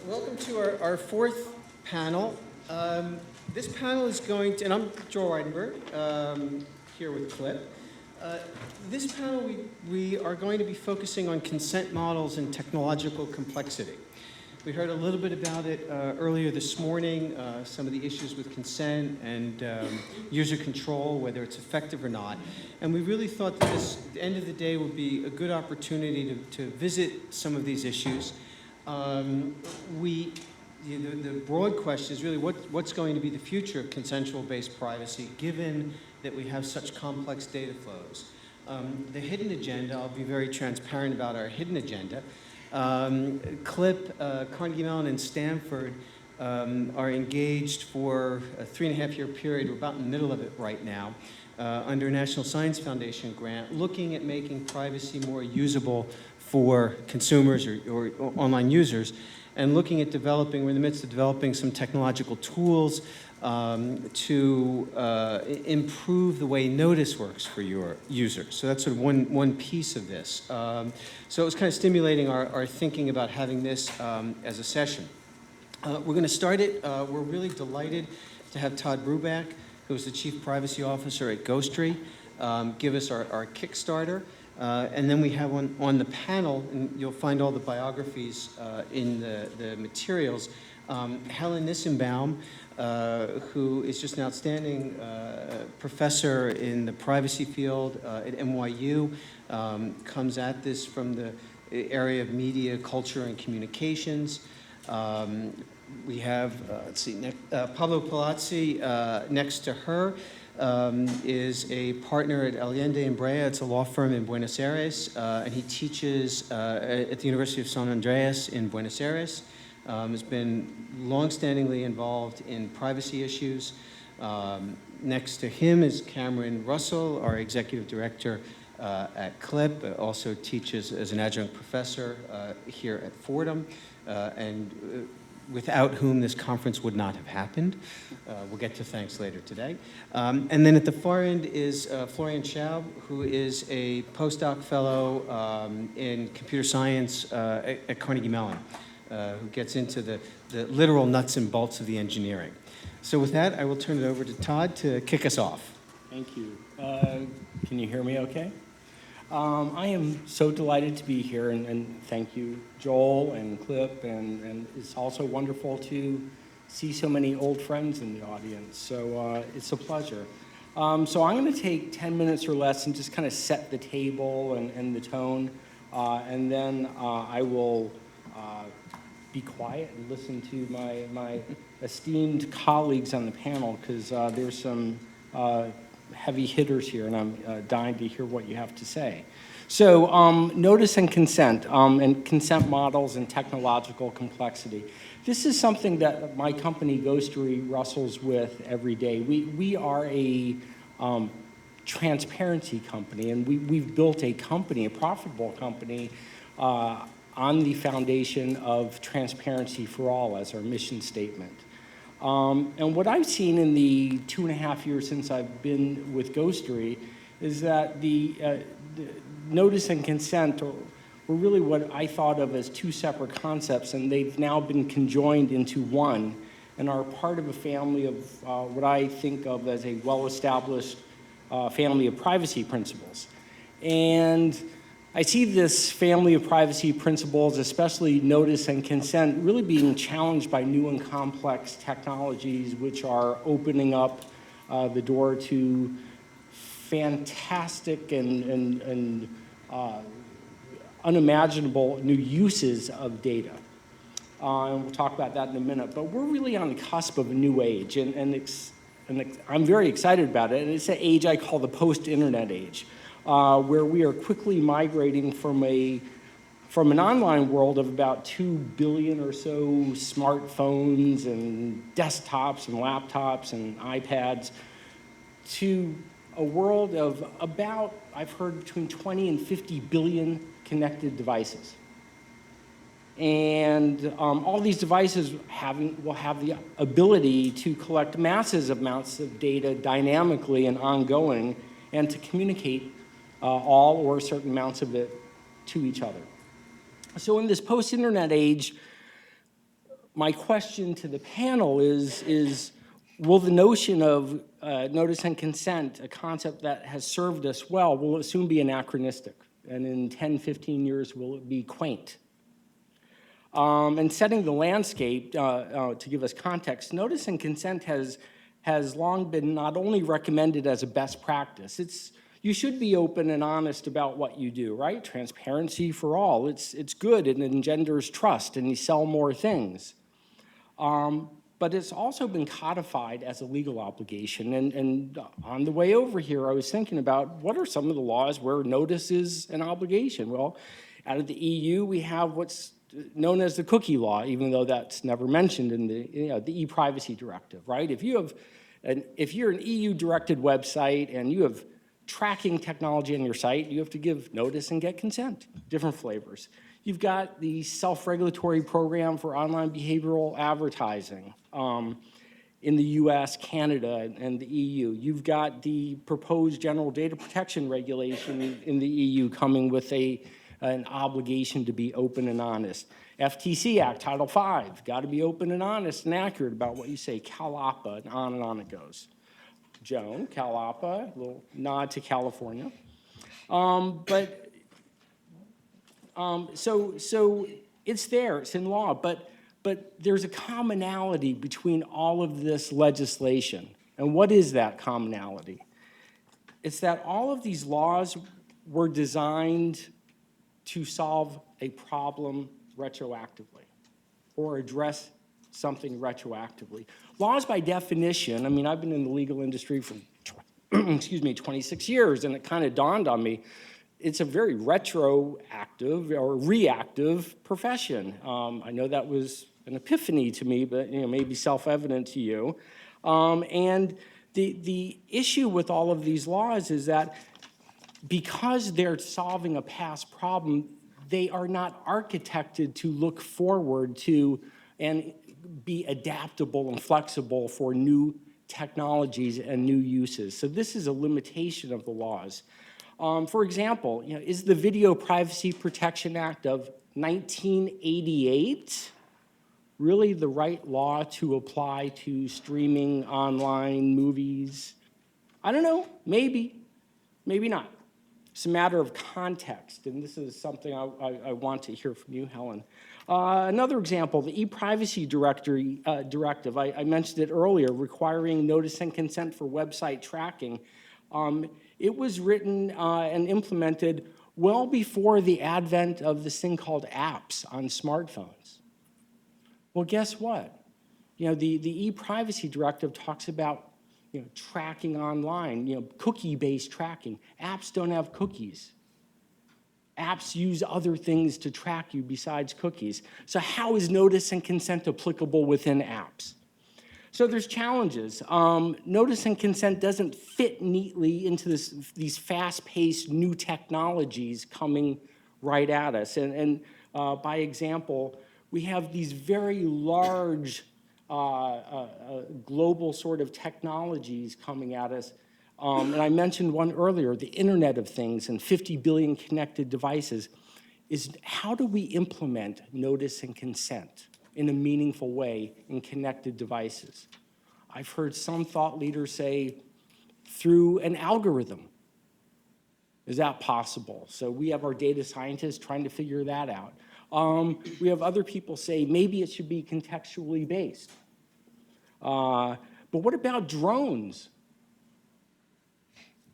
Welcome to our fourth panel. This panel is going to, and I'm Joel Reidenberg, here with Clip. This panel, we are going to be focusing on consent models and technological complexity. We heard a little bit about it earlier this morning, some of the issues with consent and user control, whether it's effective or not. And we really thought that this, at the end of the day, would be a good opportunity to visit some of these issues. The broad question is really what's going to be the future of consensual-based privacy, given that we have such complex data flows. The hidden agenda, I'll be very transparent about our hidden agenda. Clip, Carnegie Mellon, and Stanford are engaged for a 3.5-year period. We're about in the middle of it right now, under a National Science Foundation grant, looking at making privacy more usable for consumers or online users, and looking at developing, we're in the midst of developing some technological tools to improve the way notice works for your users. So that's sort of one piece of this. So it was kind of stimulating our thinking about having this as a session. We're going to start it. We're really delighted to have Todd Ruback, who is the Chief Privacy Officer at Ghostery, give us our Kickstarter. And then we have on the panel, and you'll find all the biographies in the materials, Helen Nissenbaum, who is just an outstanding professor in the privacy field at NYU, comes at this from the area of media, culture, and communications. We have, Pablo Palazzi next to her. Is a partner at Allende in Brea. It's a law firm in Buenos Aires, and he teaches at the University of San Andrés in Buenos Aires. Has been long-standingly involved in privacy issues. Next to him is Cameron Russell, our executive director at CLIP, also teaches as an adjunct professor here at Fordham, and without whom this conference would not have happened. We'll get to thanks later today. And then at the far end is Florian Schaub, who is a postdoc fellow in computer science at Carnegie Mellon, who gets into the literal nuts and bolts of the engineering. So with that, I will turn it over to Todd to kick us off. Thank you. Can you hear me okay? I am so delighted to be here, and thank you, Joel and Clip, and it's also wonderful to see so many old friends in the audience, so it's a pleasure. So I'm going to take 10 minutes or less and just kind of set the table and the tone, and then I will be quiet and listen to my esteemed colleagues on the panel, because there's some heavy hitters here, and I'm dying to hear what you have to say. So notice and consent models and technological complexity. This is something that my company, Ghostery, wrestles with every day. We are a transparency company, and we've built a company, a profitable company, on the foundation of transparency for all as our mission statement. And what I've seen in the 2.5 years since I've been with Ghostery is that the notice and consent were really what I thought of as two separate concepts, and they've now been conjoined into one and are part of a family of what I think of as a well-established family of privacy principles. And I see this family of privacy principles, especially notice and consent, really being challenged by new and complex technologies which are opening up the door to fantastic and unimaginable new uses of data. And we'll talk about that in a minute. But we're really on the cusp of a new age, and I'm very excited about it. And it's an age I call the post-internet age, where we are quickly migrating from an online world of about 2 billion or so smartphones and desktops and laptops and iPads to a world of about, I've heard, between 20 and 50 billion connected devices. And all these devices will have the ability to collect massive amounts of data dynamically and ongoing, and to communicate all or certain amounts of it to each other. So in this post-internet age, my question to the panel is will the notion of notice and consent, a concept that has served us well, will it soon be anachronistic? And in 10, 15 years, will it be quaint? And setting the landscape, to give us context, notice and consent has long been not only recommended as a best practice, you should be open and honest about what you do, right? Transparency for all. It's good, and it engenders trust, and you sell more things. But it's also been codified as a legal obligation. And on the way over here, I was thinking about what are some of the laws where notice is an obligation? Well, out of the EU, we have what's known as the cookie law, even though that's never mentioned in the e-privacy directive, right? If you're an EU-directed website and you have tracking technology on your site, you have to give notice and get consent, different flavors. You've got the self-regulatory program for online behavioral advertising in the US, Canada, and the EU. You've got the proposed general data protection regulation in the EU coming with an obligation to be open and honest. FTC Act, Title V, got to be open and honest and accurate about what you say, CalAPA, and on it goes. Joan, CalAPA, a little nod to California. So it's there, it's in law, but there's a commonality between all of this legislation. And what is that commonality? It's that all of these laws were designed to solve a problem retroactively or address something retroactively. Laws by definition, I mean, I've been in the legal industry for, 26 years, and it kind of dawned on me, it's a very retroactive or reactive profession. I know that was an epiphany to me, but maybe self-evident to you. And the issue with all of these laws is that because they're solving a past problem, they are not architected to look forward to and be adaptable and flexible for new technologies and new uses. So this is a limitation of the laws. For example, is the Video Privacy Protection Act of 1988 really the right law to apply to streaming online movies? I don't know, maybe not. It's a matter of context, and this is something I want to hear from you, Helen. Another example, the e-privacy directive, I mentioned it earlier, requiring notice and consent for website tracking. It was written and implemented well before the advent of this thing called apps on smartphones. Well, guess what? The e-privacy directive talks about tracking online, cookie-based tracking. Apps don't have cookies. Apps use other things to track you besides cookies. So how is notice and consent applicable within apps? So there's challenges. Notice and consent doesn't fit neatly into these fast-paced new technologies coming right at us. And by example, we have these very large global sort of technologies coming at us. And I mentioned one earlier, the Internet of Things and 50 billion connected devices. Is how do we implement notice and consent in a meaningful way in connected devices? I've heard some thought leaders say through an algorithm. Is that possible? So we have our data scientists trying to figure that out. We have other people say maybe it should be contextually based. But what about drones?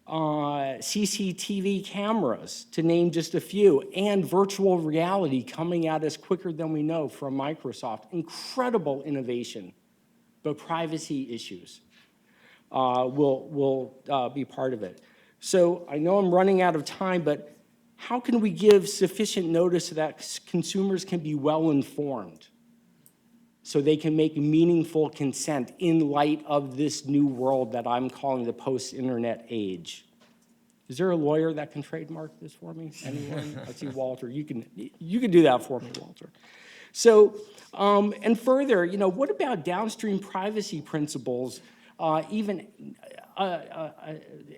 CCTV cameras, to name just a few, and virtual reality coming at us quicker than we know from Microsoft. Incredible innovation, but privacy issues will be part of it. So I know I'm running out of time, but how can we give sufficient notice so that consumers can be well informed so they can make meaningful consent in light of this new world that I'm calling the post-internet age? Is there a lawyer that can trademark this for me? Anyone? I see Walter. You can do that for me, Walter. So, and further, what about downstream privacy principles even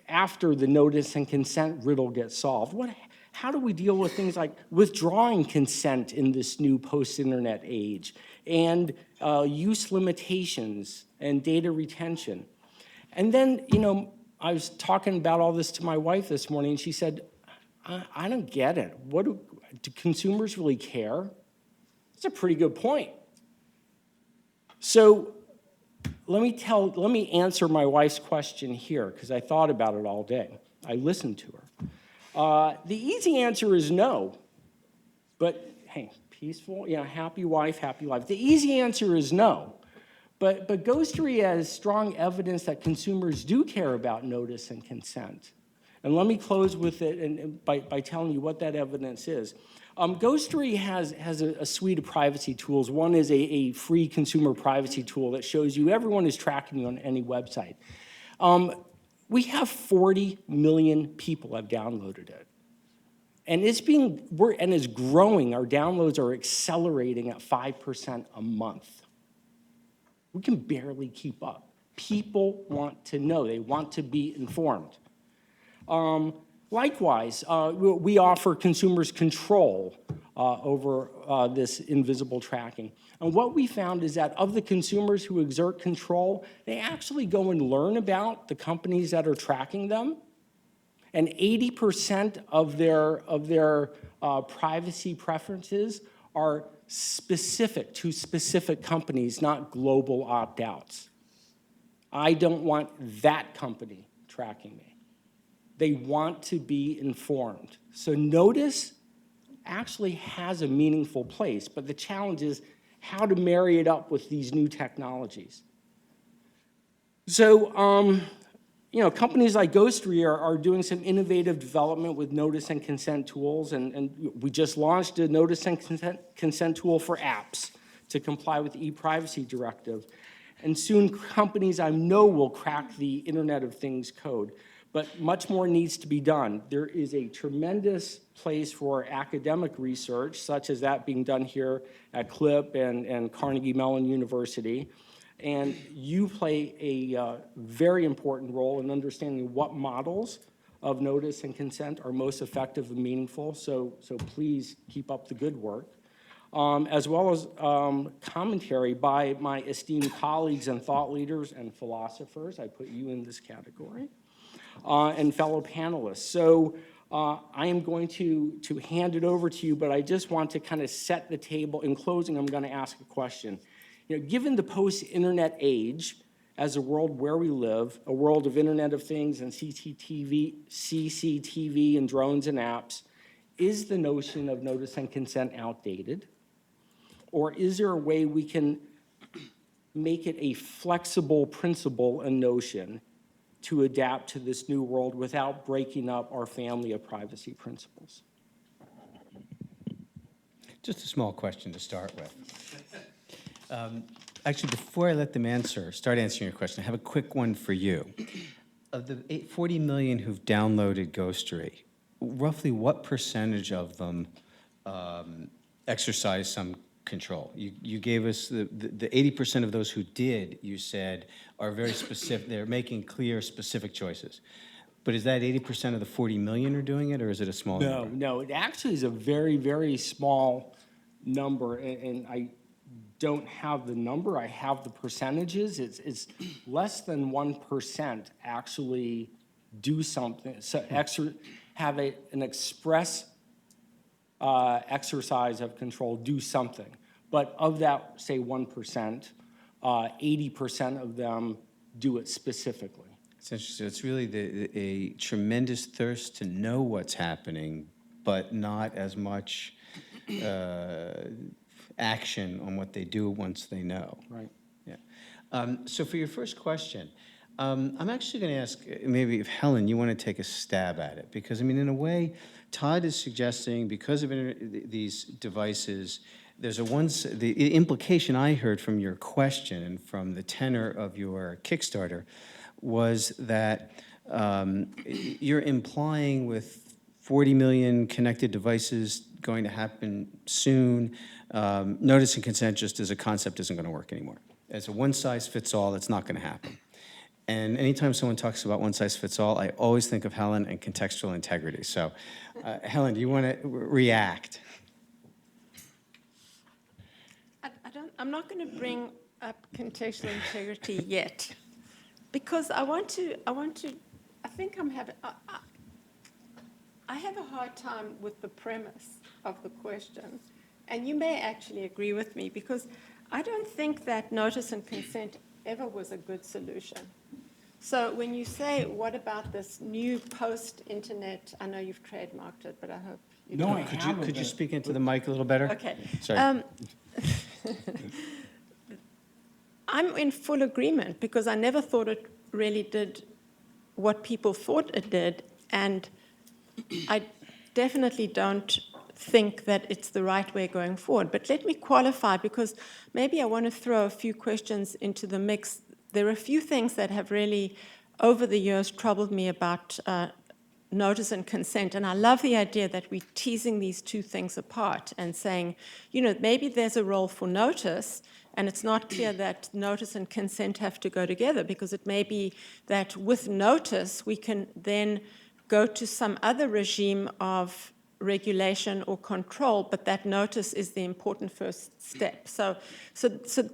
after the notice and consent riddle gets solved? How do we deal with things like withdrawing consent in this new post-internet age? and use limitations and data retention. And then, you know, I was talking about all this to my wife this morning, and she said, I don't get it. Do consumers really care? That's a pretty good point. So let me answer my wife's question here, because I thought about it all day. I listened to her. The easy answer is no. But hey, peaceful, you know, happy wife, happy life. The easy answer is no. But Ghostery has strong evidence that consumers do care about notice and consent. And let me close with it and by telling you what that evidence is. Ghostery has a suite of privacy tools. One is a free consumer privacy tool that shows you everyone is tracking you on any website. We have 40 million people have downloaded it. And it's growing. Our downloads are accelerating at 5% a month. We can barely keep up. People want to know. They want to be informed. Likewise, we offer consumers control over this invisible tracking. And what we found is that of the consumers who exert control, they actually go and learn about the companies that are tracking them. And 80% of their privacy preferences are specific to specific companies, not global opt-outs. I don't want that company tracking me. They want to be informed. So notice actually has a meaningful place, but the challenge is how to marry it up with these new technologies. So, you know, companies like Ghostery are doing some innovative development with notice and consent tools, and we just launched a notice and consent tool for apps to comply with the e-privacy directive. And soon companies I know will crack the Internet of Things code. But much more needs to be done. There is a tremendous place for academic research, such as that being done here at CLIP and Carnegie Mellon University. And you play a very important role in understanding what models of notice and consent are most effective and meaningful. So please keep up the good work. As well as commentary by my esteemed colleagues and thought leaders and philosophers. I put you in this category. And fellow panelists. So I am going to hand it over to you, but I just want to kind of set the table. In closing, I'm going to ask a question. You know, given the post-internet age, as a world where we live, a world of Internet of Things and CCTV and drones and apps, is the notion of notice and consent outdated? Or is there a way we can make it a flexible principle and notion to adapt to this new world without breaking up our family of privacy principles? Just a small question to start with. Actually, before I let them start answering your question, I have a quick one for you. Of the 40 million who've downloaded Ghostery, roughly what percentage of them exercise some control? You gave us the 80% of those who did, you said, are very specific. They're making clear, specific choices. But is that 80% of the 40 million are doing it, or is it a small number? No, it actually is a very, very small number, and I don't have the number. I have the percentages. It's less than 1% actually do something, so have an express exercise of control, do something. But of that, say 1%, 80% of them do it specifically. It's interesting. It's really a tremendous thirst to know what's happening, but not as much action on what they do once they know. Right. Yeah. So for your first question, I'm actually going to ask maybe if Helen, you want to take a stab at it, because I mean, in a way, Todd is suggesting because of these devices, there's the implication I heard from your question and from the tenor of your Kickstarter was that you're implying with 40 million connected devices going to happen soon, notice and consent just as a concept isn't going to work anymore. As a one-size-fits-all, it's not going to happen. And anytime someone talks about one-size-fits-all, I always think of Helen and contextual integrity. So, Helen, do you want to react? I don't not going to bring up contextual integrity yet, because I think I have a hard time with the premise of the question, and you may actually agree with me, because I don't think that notice and consent ever was a good solution. So when you say, what about this new post-internet, I know you've trademarked it, but I hope you No, don't. I haven't. Could you speak into the mic a little better? Okay. Sorry. I'm in full agreement, because I never thought it really did what people thought it did, and I definitely don't think that it's the right way going forward. But let me qualify, because maybe I want to throw a few questions into the mix. There are a few things that have really, over the years, troubled me about notice and consent. And I love the idea that we're teasing these two things apart and saying, maybe there's a role for notice, and it's not clear that notice and consent have to go together, because it may be that with notice, we can then go to some other regime of regulation or control, but that notice is the important first step. So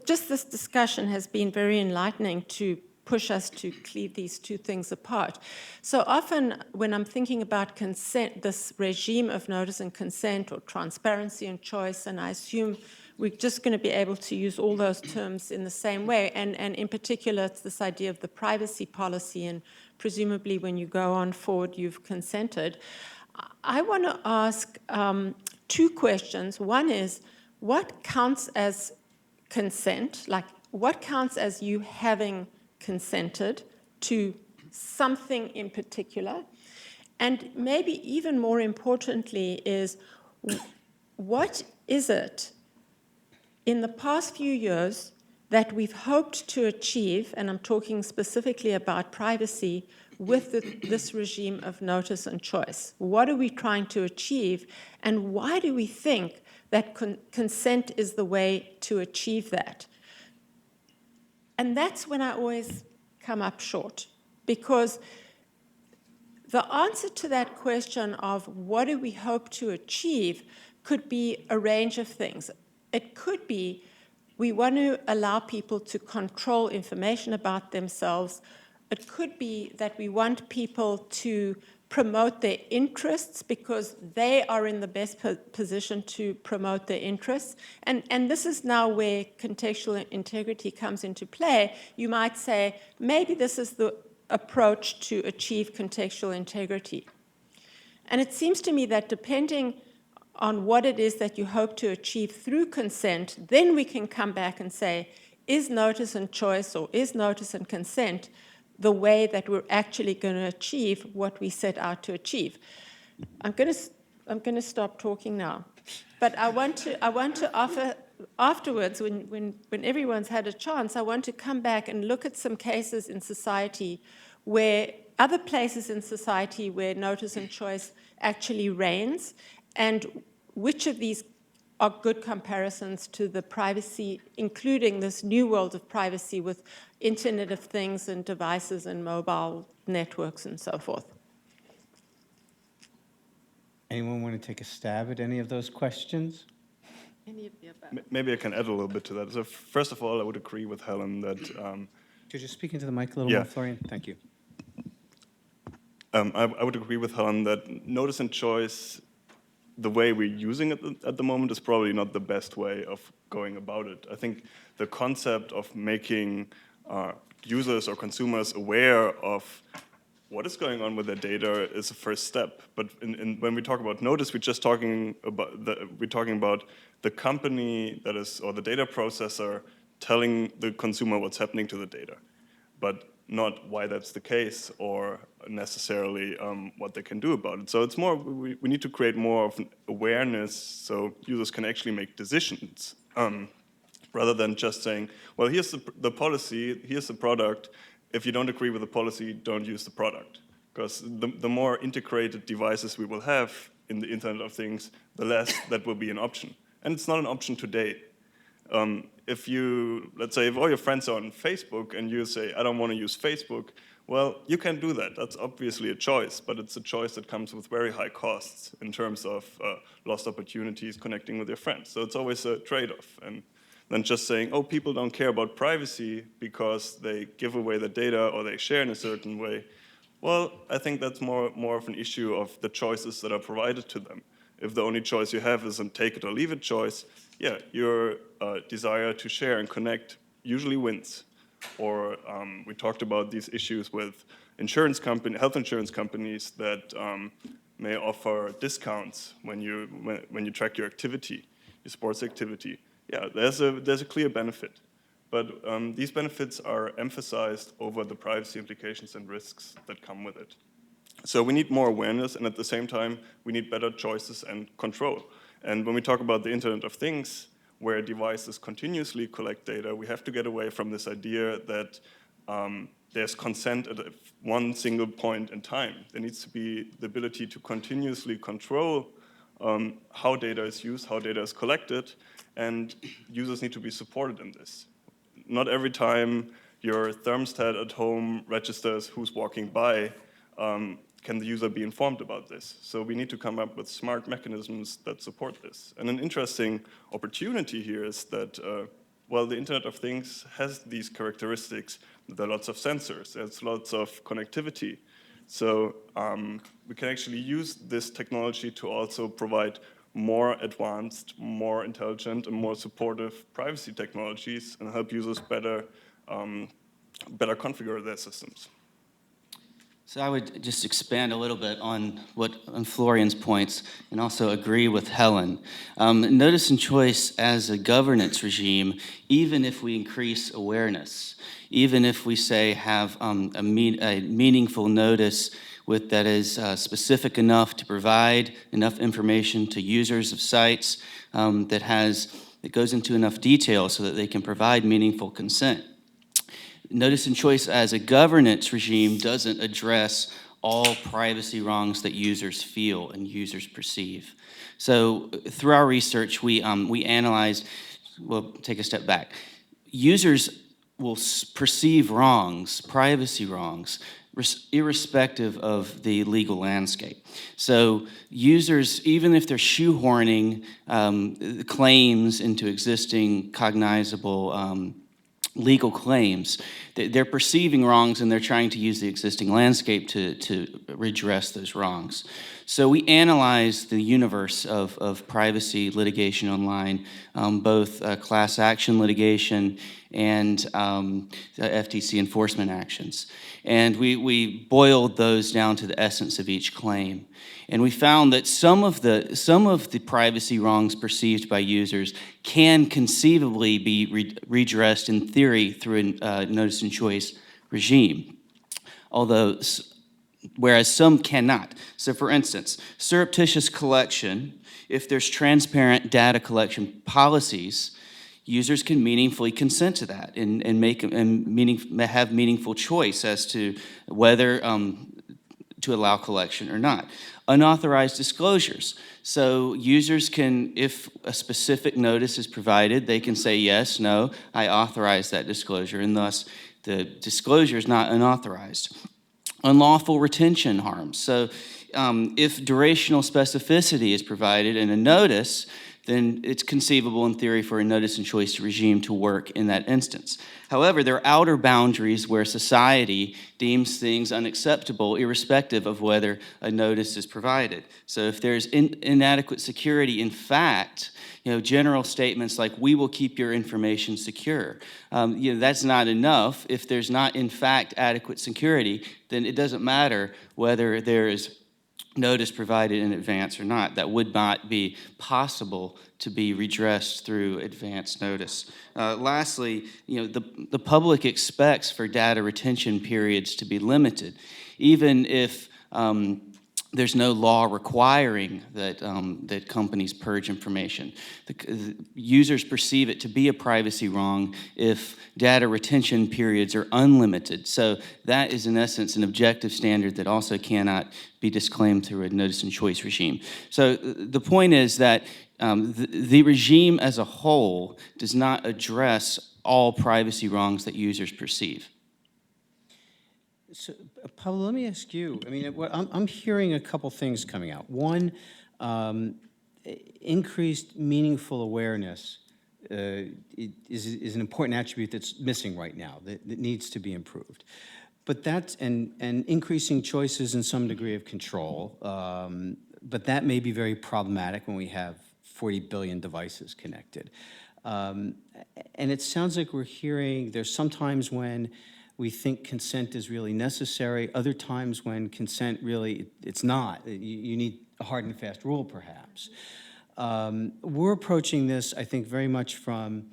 just this discussion has been very enlightening to push us to cleave these two things apart. So often when I'm thinking about consent, this regime of notice and consent, or transparency and choice, and I assume we're just going to be able to use all those terms in the same way, and in particular it's this idea of the privacy policy, and presumably when you go on forward you've consented. I want to ask two questions. One is, what counts as consent? Like, what counts as you having consented to something in particular? And maybe even more importantly is, what is it in the past few years that we've hoped to achieve, and I'm talking specifically about privacy, with this regime of notice and choice? What are we trying to achieve, and why do we think that consent is the way to achieve that? And that's when I always come up short, because the answer to that question of what do we hope to achieve could be a range of things. It could be we want to allow people to control information about themselves. It could be that we want people to promote their interests because they are in the best position to promote their interests. And this is now where contextual integrity comes into play. You might say, maybe this is the approach to achieve contextual integrity. And it seems to me that depending on what it is that you hope to achieve through consent, then we can come back and say, is notice and choice, or is notice and consent the way that we're actually going to achieve what we set out to achieve? I'm going to stop talking now, but I want to offer afterwards, when everyone's had a chance, I want to come back and look at some cases in society where other places in society where notice and choice actually reigns, and which of these are good comparisons to the privacy, including this new world of privacy with Internet of Things and devices and mobile networks and so forth. Anyone want to take a stab at any of those questions? Any of the above. Maybe I can add a little bit to that. So first of all, I would agree with Helen that Could you speak into the mic a little Yeah. more, Florian? Thank you. I would agree with Helen that notice and choice, the way we're using it at the moment, is probably not the best way of going about it. I think the concept of making users or consumers aware of what is going on with their data is a first step. But when we talk about notice, we're just talking about the company that is, or the data processor, telling the consumer what's happening to the data, but not why that's the case or necessarily what they can do about it. So it's more, we need to create more of an awareness so users can actually make decisions rather than just saying, well, here's the policy, here's the product. If you don't agree with the policy, don't use the product. Because the more integrated devices we will have in the Internet of Things, the less that will be an option. And it's not an option today. If you, let's say, if all your friends are on Facebook and you say, I don't want to use Facebook, well, you can do that. That's obviously a choice, but it's a choice that comes with very high costs in terms of lost opportunities connecting with your friends. So it's always a trade-off. And than just saying, oh, people don't care about privacy because they give away the data or they share in a certain way. Well, I think that's more of an issue of the choices that are provided to them. If the only choice you have is a take it or leave it choice, yeah, your desire to share and connect usually wins. Or we talked about these issues with health insurance companies that may offer discounts when you track your activity, your sports activity. Yeah, there's a clear benefit. But these benefits are emphasized over the privacy implications and risks that come with it. So we need more awareness, and at the same time, we need better choices and control. And when we talk about the Internet of Things, where devices continuously collect data, we have to get away from this idea that there's consent at one single point in time. There needs to be the ability to continuously control how data is used, how data is collected, and users need to be supported in this. Not every time your thermostat at home registers who's walking by, can the user be informed about this? So we need to come up with smart mechanisms that support this. And an interesting opportunity here is that, well, the Internet of Things has these characteristics. There are lots of sensors, there's lots of connectivity. So we can actually use this technology to also provide more advanced, more intelligent, and more supportive privacy technologies and help users better configure their systems. So I would just expand a little bit on Florian's points and also agree with Helen. Notice and choice as a governance regime, even if we increase awareness, even if we say have a meaningful notice that is specific enough to provide enough information to users of sites, that goes into enough detail so that they can provide meaningful consent. Notice and choice as a governance regime doesn't address all privacy wrongs that users feel and users perceive. So through our research, we analyzed, we'll take a step back. Users will perceive wrongs, privacy wrongs, irrespective of the legal landscape. So users, even if they're shoehorning claims into existing cognizable legal claims, they're perceiving wrongs and they're trying to use the existing landscape to redress those wrongs. So we analyzed the universe of privacy litigation online, both class action litigation and FTC enforcement actions. And we boiled those down to the essence of each claim. And we found that some of the privacy wrongs perceived by users can conceivably be redressed in theory through a notice and choice regime, whereas some cannot. So for instance, surreptitious collection, if there's transparent data collection policies, users can meaningfully consent to that and have meaningful choice as to whether to allow collection or not. Unauthorized disclosures. So users can, if a specific notice is provided, they can say, yes, no, I authorize that disclosure, and thus the disclosure is not unauthorized. Unlawful retention harms. So if durational specificity is provided in a notice, then it's conceivable in theory for a notice and choice regime to work in that instance. However, there are outer boundaries where society deems things unacceptable irrespective of whether a notice is provided. So if there's inadequate security in fact, general statements like, we will keep your information secure, that's not enough. If there's not in fact adequate security, then it doesn't matter whether there is notice provided in advance or not. That would not be possible to be redressed through advance notice. Lastly, the public expects for data retention periods to be limited, even if there's no law requiring that companies purge information. The users perceive it to be a privacy wrong if data retention periods are unlimited. So that is in essence an objective standard that also cannot be disclaimed through a notice and choice regime. So the point is that the regime as a whole does not address all privacy wrongs that users perceive. So, Pablo, let me ask you. I mean, I'm hearing a couple things coming out. One, increased meaningful awareness is an important attribute that's missing right now, that needs to be improved. But that's, and increasing choices and some degree of control, but that may be very problematic when we have 40 billion devices connected. And it sounds like we're hearing there's sometimes when we think consent is really necessary, other times when consent really, it's not. You need a hard and fast rule, perhaps. We're approaching this, I think, very much from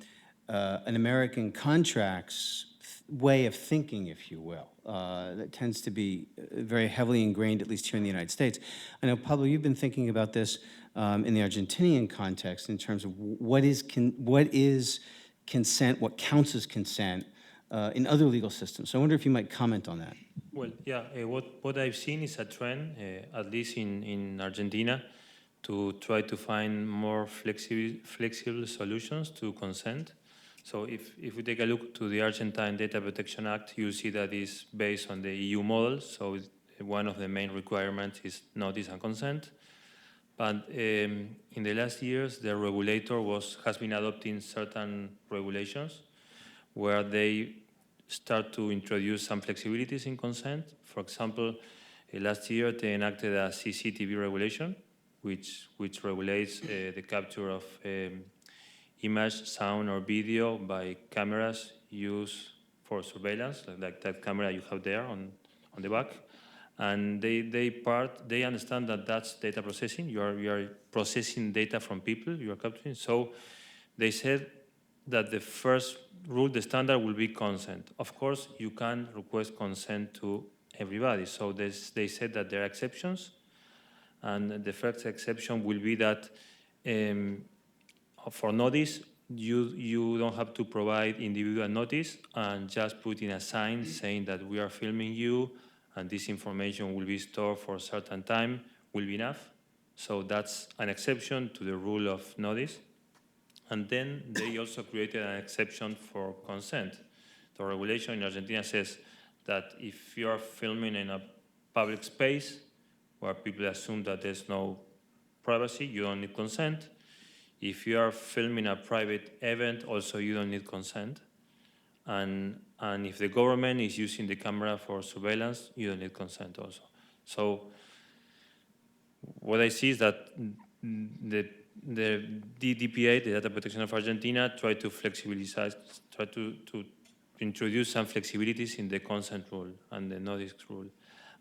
an American contracts way of thinking, if you will, that tends to be very heavily ingrained, at least here in the United States. I know, Pablo, you've been thinking about this in the Argentinian context in terms of what is consent, what counts as consent in other legal systems. So I wonder if you might comment on that. Well, yeah, what I've seen is a trend, at least in Argentina, to try to find more flexible solutions to consent. So if we take a look to the Argentine Data Protection Act, you'll see that it's based on the EU model. So one of the main requirements is notice and consent. But in the last years, the regulator has been adopting certain regulations where they start to introduce some flexibilities in consent. For example, last year they enacted a CCTV regulation, which regulates the capture of image, sound, or video by cameras used for surveillance, like that camera you have there on the back. And they understand that that's data processing. You are processing data from people you are capturing. So they said that the first rule, the standard, will be consent. Of course, you can request consent to everybody. So they said that there are exceptions. And the first exception will be that for notice, you don't have to provide individual notice and just put in a sign saying that we are filming you and this information will be stored for a certain time will be enough. So that's an exception to the rule of notice. And then they also created an exception for consent. The regulation in Argentina says that if you are filming in a public space where people assume that there's no privacy, you don't need consent. If you are filming a private event, also you don't need consent. And if the government is using the camera for surveillance, you don't need consent also. So what I see is that the DPA, the Data Protection of Argentina, try to flexibilize, try to introduce some flexibilities in the consent rule and the notice rule.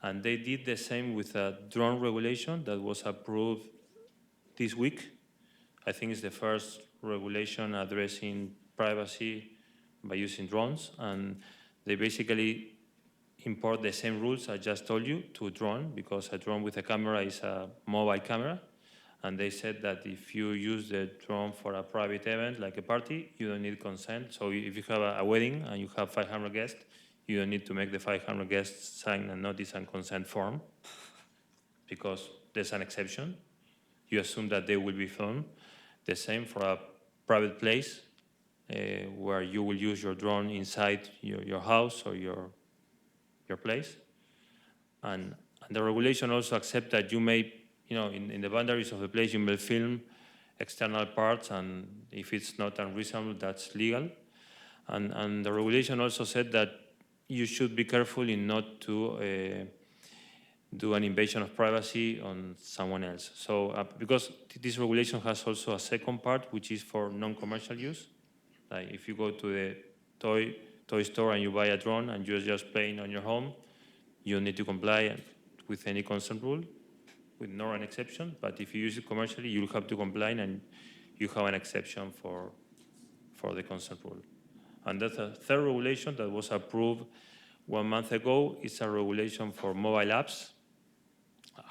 And they did the same with a drone regulation that was approved this week. I think it's the first regulation addressing privacy by using drones. And they basically import the same rules I just told you to a drone, because a drone with a camera is a mobile camera. And they said that if you use the drone for a private event, like a party, you don't need consent. So if you have a wedding and you have 500 guests, you don't need to make the 500 guests sign a notice and consent form, because there's an exception. You assume that they will be filmed. The same for a private place where you will use your drone inside your house or your place. And the regulation also accepts that you may, in the boundaries of the place, you may film external parts, and if it's not unreasonable, that's legal. And the regulation also said that you should be careful in not to do an invasion of privacy on someone else. So, because this regulation has also a second part, which is for non-commercial use. Like if you go to the toy store and you buy a drone and you're just playing on your home, you don't need to comply with any consent rule, with no an exception. But if you use it commercially, you'll have to comply, and you have an exception for the consent rule. And that's a third regulation that was approved 1 month ago. It's a regulation for mobile apps.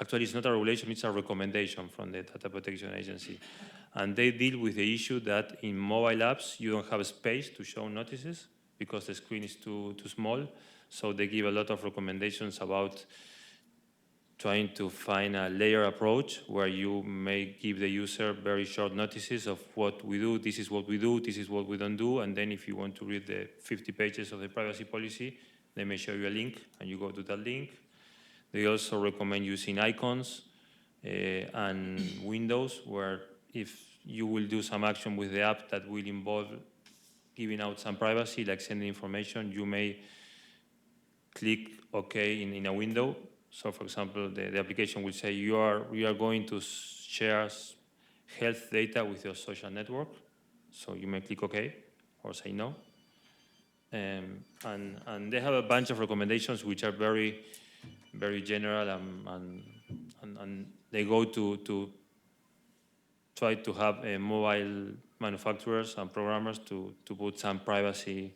Actually, it's not a regulation, it's a recommendation from the Data Protection Agency. And they deal with the issue that in mobile apps, you don't have space to show notices because the screen is too small. So they give a lot of recommendations about trying to find a layer approach where you may give the user very short notices of what we do, this is what we do, this is what we don't do, and then if you want to read the 50 pages of the privacy policy, they may show you a link, and you go to that link. They also recommend using icons and windows where if you will do some action with the app that will involve giving out some privacy, like sending information, you may click OK in a window. So, for example, the application will say you are going to share health data with your social network. So you may click OK or say no. And they have a bunch of recommendations which are very, very general, and they go to try to have mobile manufacturers and programmers to put some privacy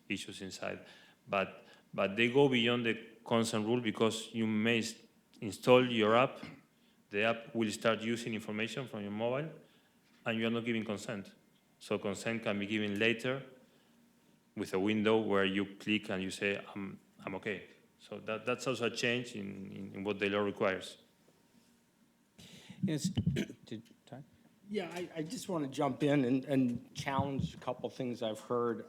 issues inside. But they go beyond the consent rule, because you may install your app, the app will start using information from your mobile, and you are not giving consent. So consent can be given later with a window where you click and you say, I'm okay. So that's also a change in what the law requires. Yes. Todd? Yeah, I just want to jump in and challenge a couple things I've heard.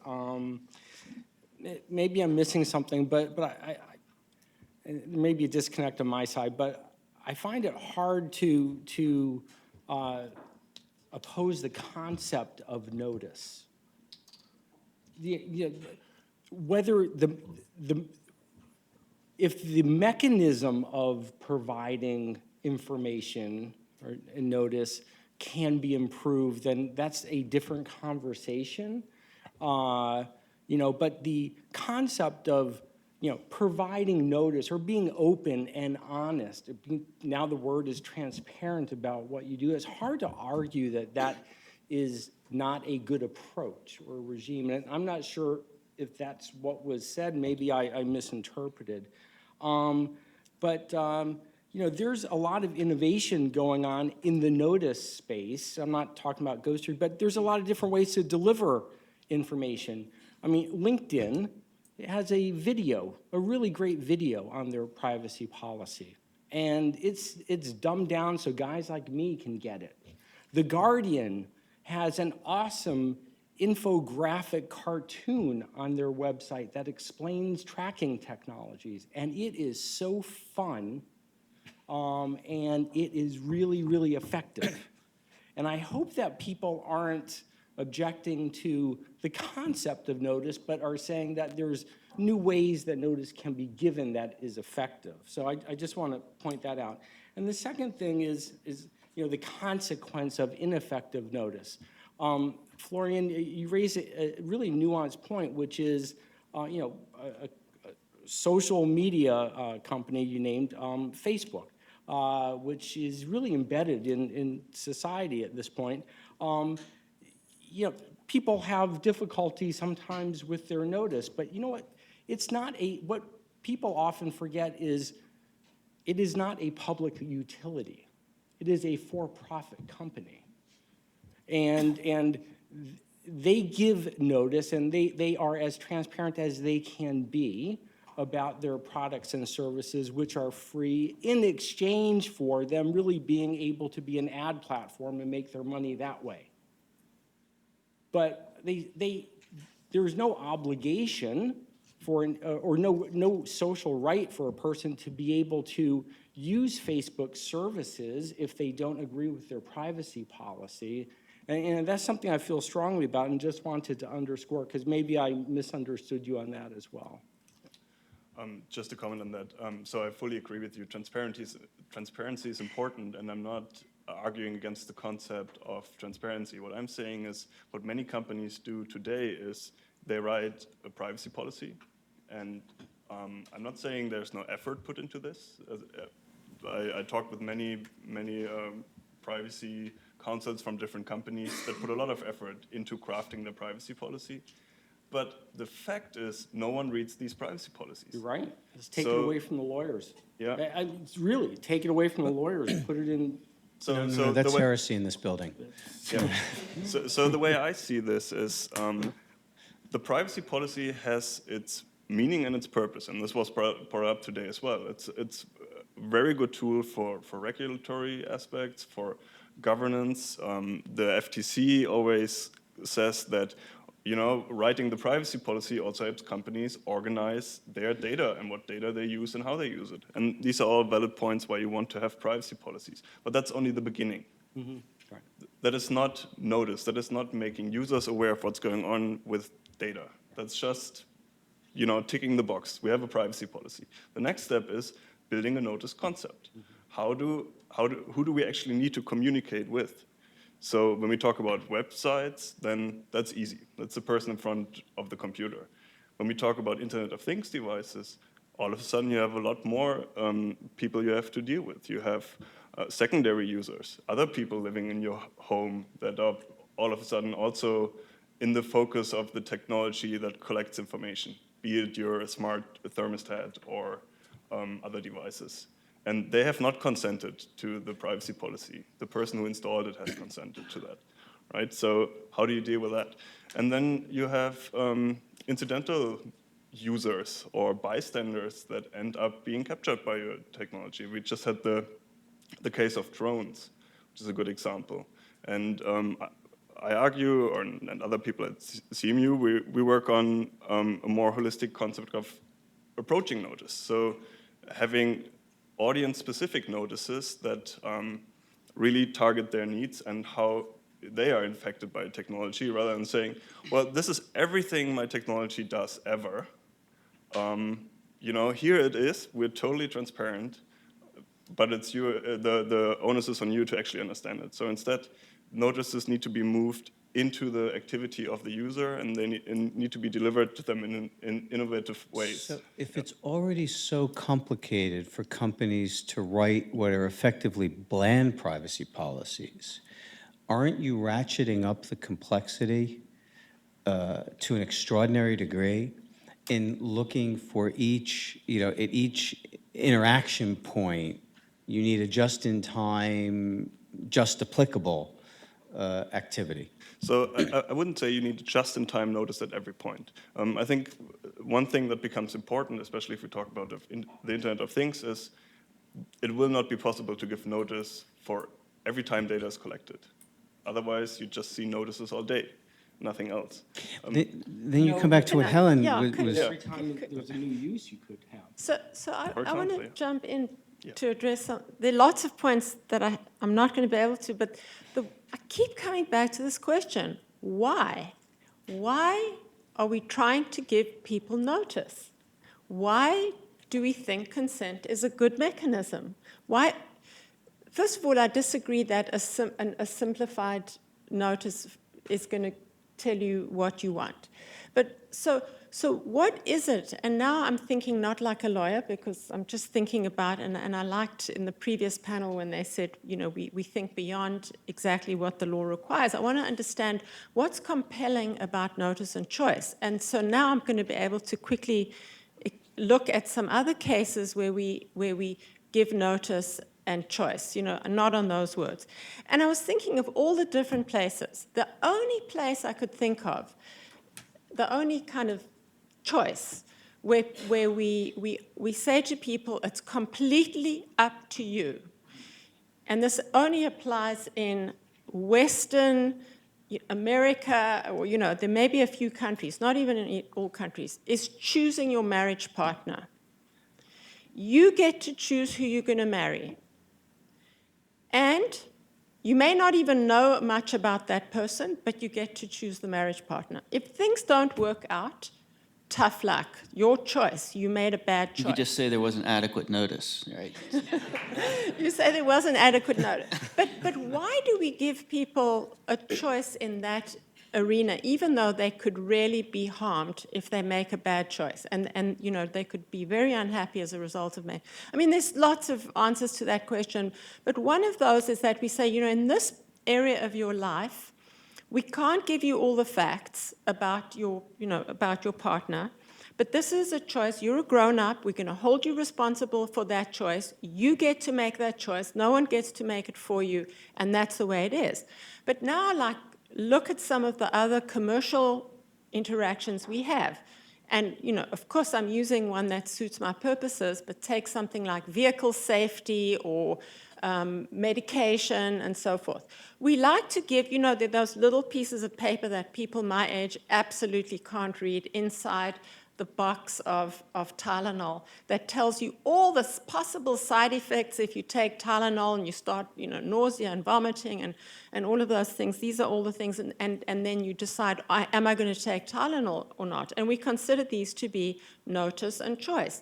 Maybe I'm missing something, but I maybe a disconnect on my side, but I find it hard to oppose the concept of notice. Whether if the mechanism of providing information or notice can be improved, then that's a different conversation. But the concept of providing notice or being open and honest, now the word is transparent about what you do, it's hard to argue that that is not a good approach or regime. And I'm not sure if that's what was said. Maybe I misinterpreted. There's a lot of innovation going on in the notice space. I'm not talking about Ghostery, but there's a lot of different ways to deliver information. I mean, LinkedIn has a video, a really great video on their privacy policy. And it's dumbed down so guys like me can get it. The Guardian has an awesome infographic cartoon on their website that explains tracking technologies. And it is so fun, and it is really, really effective. And I hope that people aren't objecting to the concept of notice, but are saying that there's new ways that notice can be given that is effective. So I just want to point that out. And the second thing is the consequence of ineffective notice. Florian, you raise a really nuanced point, which is, a social media company you named, Facebook, which is really embedded in society at this point. People have difficulty sometimes with their notice, but you know what? It's not what people often forget is it is not a public utility. It is a for-profit company. And they give notice, and they are as transparent as they can be about their products and services, which are free, in exchange for them really being able to be an ad platform and make their money that way. But there is no obligation for or no social right for a person to be able to use Facebook services if they don't agree with their privacy policy. And that's something I feel strongly about and just wanted to underscore, because maybe I misunderstood you on that as well. Just to comment on that, so I fully agree with you. Transparency is important, and I'm not arguing against the concept of transparency. What I'm saying is what many companies do today is they write a privacy policy, and I'm not saying there's no effort put into this. I talked with many privacy counsels from different companies that put a lot of effort into crafting the privacy policy. But the fact is, no one reads these privacy policies. You're right. Let's take it away from the lawyers. Yeah. It's really, take it away from the lawyers and put it in. No, that's heresy in this building. Yeah. So the way I see this is the privacy policy has its meaning and its purpose, and this was brought up today as well. It's a very good tool for regulatory aspects, for governance. The FTC always says that writing the privacy policy also helps companies organize their data and what data they use and how they use it. And these are all valid points why you want to have privacy policies. But that's only the beginning. Mm-hmm. Right. that is not notice, that is not making users aware of what's going on with data. That's just, ticking the box. We have a privacy policy. The next step is building a notice concept. Who do we actually need to communicate with? So when we talk about websites, then that's easy. That's the person in front of the computer. When we talk about Internet of Things devices, all of a sudden you have a lot more people you have to deal with. You have secondary users, other people living in your home that are all of a sudden also in the focus of the technology that collects information, be it your smart thermostat or other devices. And they have not consented to the privacy policy. The person who installed it has consented to that, right? So how do you deal with that? And then you have incidental users or bystanders that end up being captured by your technology. We just had the case of drones, which is a good example. And I argue, and other people at CMU, we work on a more holistic concept of approaching notice. So having audience-specific notices that really target their needs and how they are infected by technology, rather than saying, well, this is everything my technology does ever. Here it is, we're totally transparent, but it's the onus is on you to actually understand it. So instead, notices need to be moved into the activity of the user, and they need to be delivered to them in innovative ways. So if it's already so complicated for companies to write what are effectively bland privacy policies, aren't you ratcheting up the complexity to an extraordinary degree in looking for each, at each interaction point, you need a just-in-time, just applicable activity? So I wouldn't say you need a just-in-time notice at every point. I think one thing that becomes important, especially if we talk about the Internet of Things, is it will not be possible to give notice for every time data is collected. Otherwise, you just see notices all day, nothing else. Then you come back to what Helen was. Every time there's a new use you could have. So I want example, to yeah. jump in to address some. There are lots of points that I'm not going to be able to, but I keep coming back to this question: why? Why are we trying to give people notice? Why do we think consent is a good mechanism? Why? First of all, I disagree that a simplified notice is going to tell you what you want. But so what is it? And now I'm thinking not like a lawyer, because I'm just thinking about, and I liked in the previous panel when they said, we think beyond exactly what the law requires. I want to understand what's compelling about notice and choice. And so now I'm going to be able to quickly look at some other cases where we give notice and choice, not on those words. And I was thinking of all the different places. The only place I could think of, the only kind of choice where we say to people, it's completely up to you. And this only applies in Western America, or, there may be a few countries, not even in all countries, is choosing your marriage partner. You get to choose who you're going to marry. And you may not even know much about that person, but you get to choose the marriage partner. If things don't work out, tough luck. Your choice. You made a bad choice. You could just say there wasn't adequate notice, right? You say there wasn't adequate notice. But why do we give people a choice in that arena, even though they could really be harmed if they make a bad choice? And they could be very unhappy as a result of it. I mean, there's lots of answers to that question, but one of those is that we say, in this area of your life, we can't give you all the facts about your partner, but this is a choice. You're a grown-up. We're going to hold you responsible for that choice. You get to make that choice. No one gets to make it for you, and that's the way it is. But now, look at some of the other commercial interactions we have. And, of course, I'm using one that suits my purposes, but take something like vehicle safety or medication and so forth. We like to give, those little pieces of paper that people my age absolutely can't read inside the box of Tylenol that tells you all the possible side effects if you take Tylenol and you start, nausea and vomiting and all of those things. These are all the things, and then you decide, am I going to take Tylenol or not? And we consider these to be notice and choice.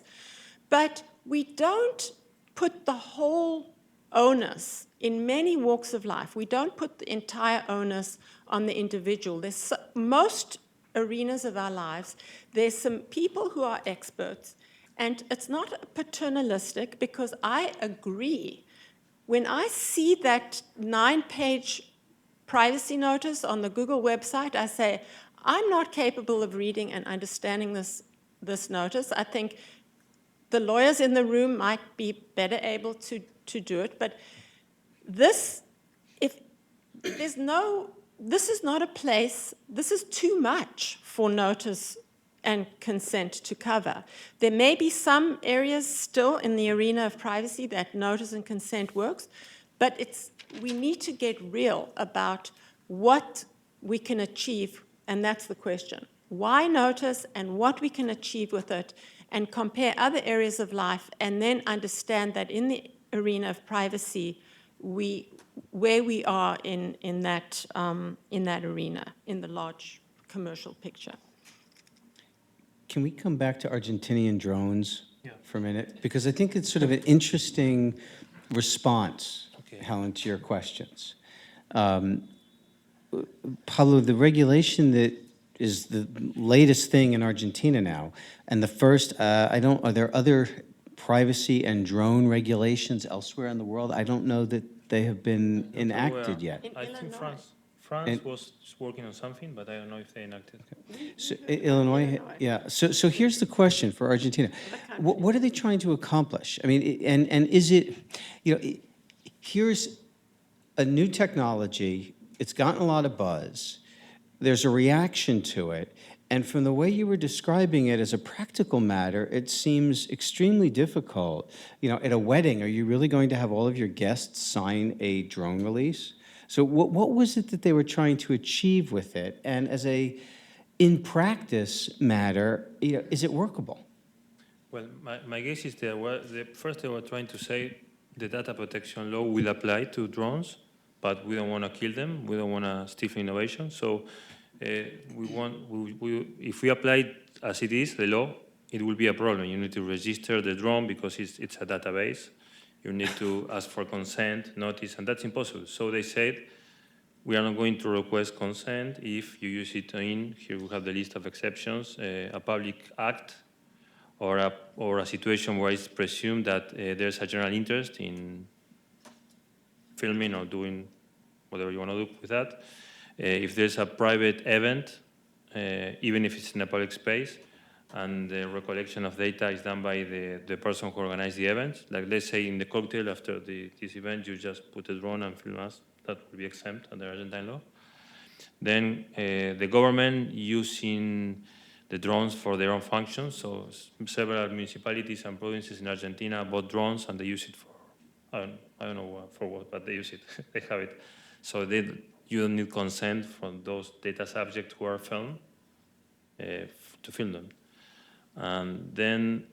But we don't put the whole onus in many walks of life. We don't put the entire onus on the individual. There's most arenas of our lives, there's some people who are experts, and it's not paternalistic, because I agree. When I see that 9-page privacy notice on the Google website, I say, I'm not capable of reading and understanding this notice. I think the lawyers in the room might be better able to do it, but this is not a place, this is too much for notice and consent to cover. There may be some areas still in the arena of privacy that notice and consent works, but we need to get real about what we can achieve, and that's the question. Why notice and what we can achieve with it, and compare other areas of life, and then understand that in the arena of privacy, where we are in that arena, in the large commercial picture. Can we come back to Argentinian drones for a minute? Because I think it's sort of an interesting response, Helen, to your questions. Pablo, the regulation that is the latest thing in Argentina now, and the first, are there other privacy and drone regulations elsewhere in the world? I don't know that they have been enacted yet. In I think Illinois. France was working on something, but I don't know if they enacted. So, Illinois, yeah. So here's the question for Argentina. What are they trying to accomplish? I mean, and is it, here's a new technology, it's gotten a lot of buzz, there's a reaction to it, and from the way you were describing it as a practical matter, it seems extremely difficult. At a wedding, are you really going to have all of your guests sign a drone release? So what was it that they were trying to achieve with it? And as in practice matter, is it workable? Well, my guess is first they were trying to say the data protection law will apply to drones, but we don't want to kill them. We don't want to stifle innovation. So if we apply it as it is, the law, it will be a problem. You need to register the drone because it's a database. You need to ask for consent, notice, and that's impossible. So they said, we are not going to request consent if you use it here we have the list of exceptions, a public act, or a situation where it's presumed that there's a general interest in filming or doing whatever you want to do with that. If there's a private event, even if it's in a public space, and the recollection of data is done by the person who organized the event. Like let's say in the cocktail after this event, you just put a drone and film us. That would be exempt under Argentine law. Then the government using the drones for their own functions. So several municipalities and provinces in Argentina bought drones and they use it for, I don't know for what, but they use it. They have it. So you don't need consent from those data subjects who are filmed to film them. And then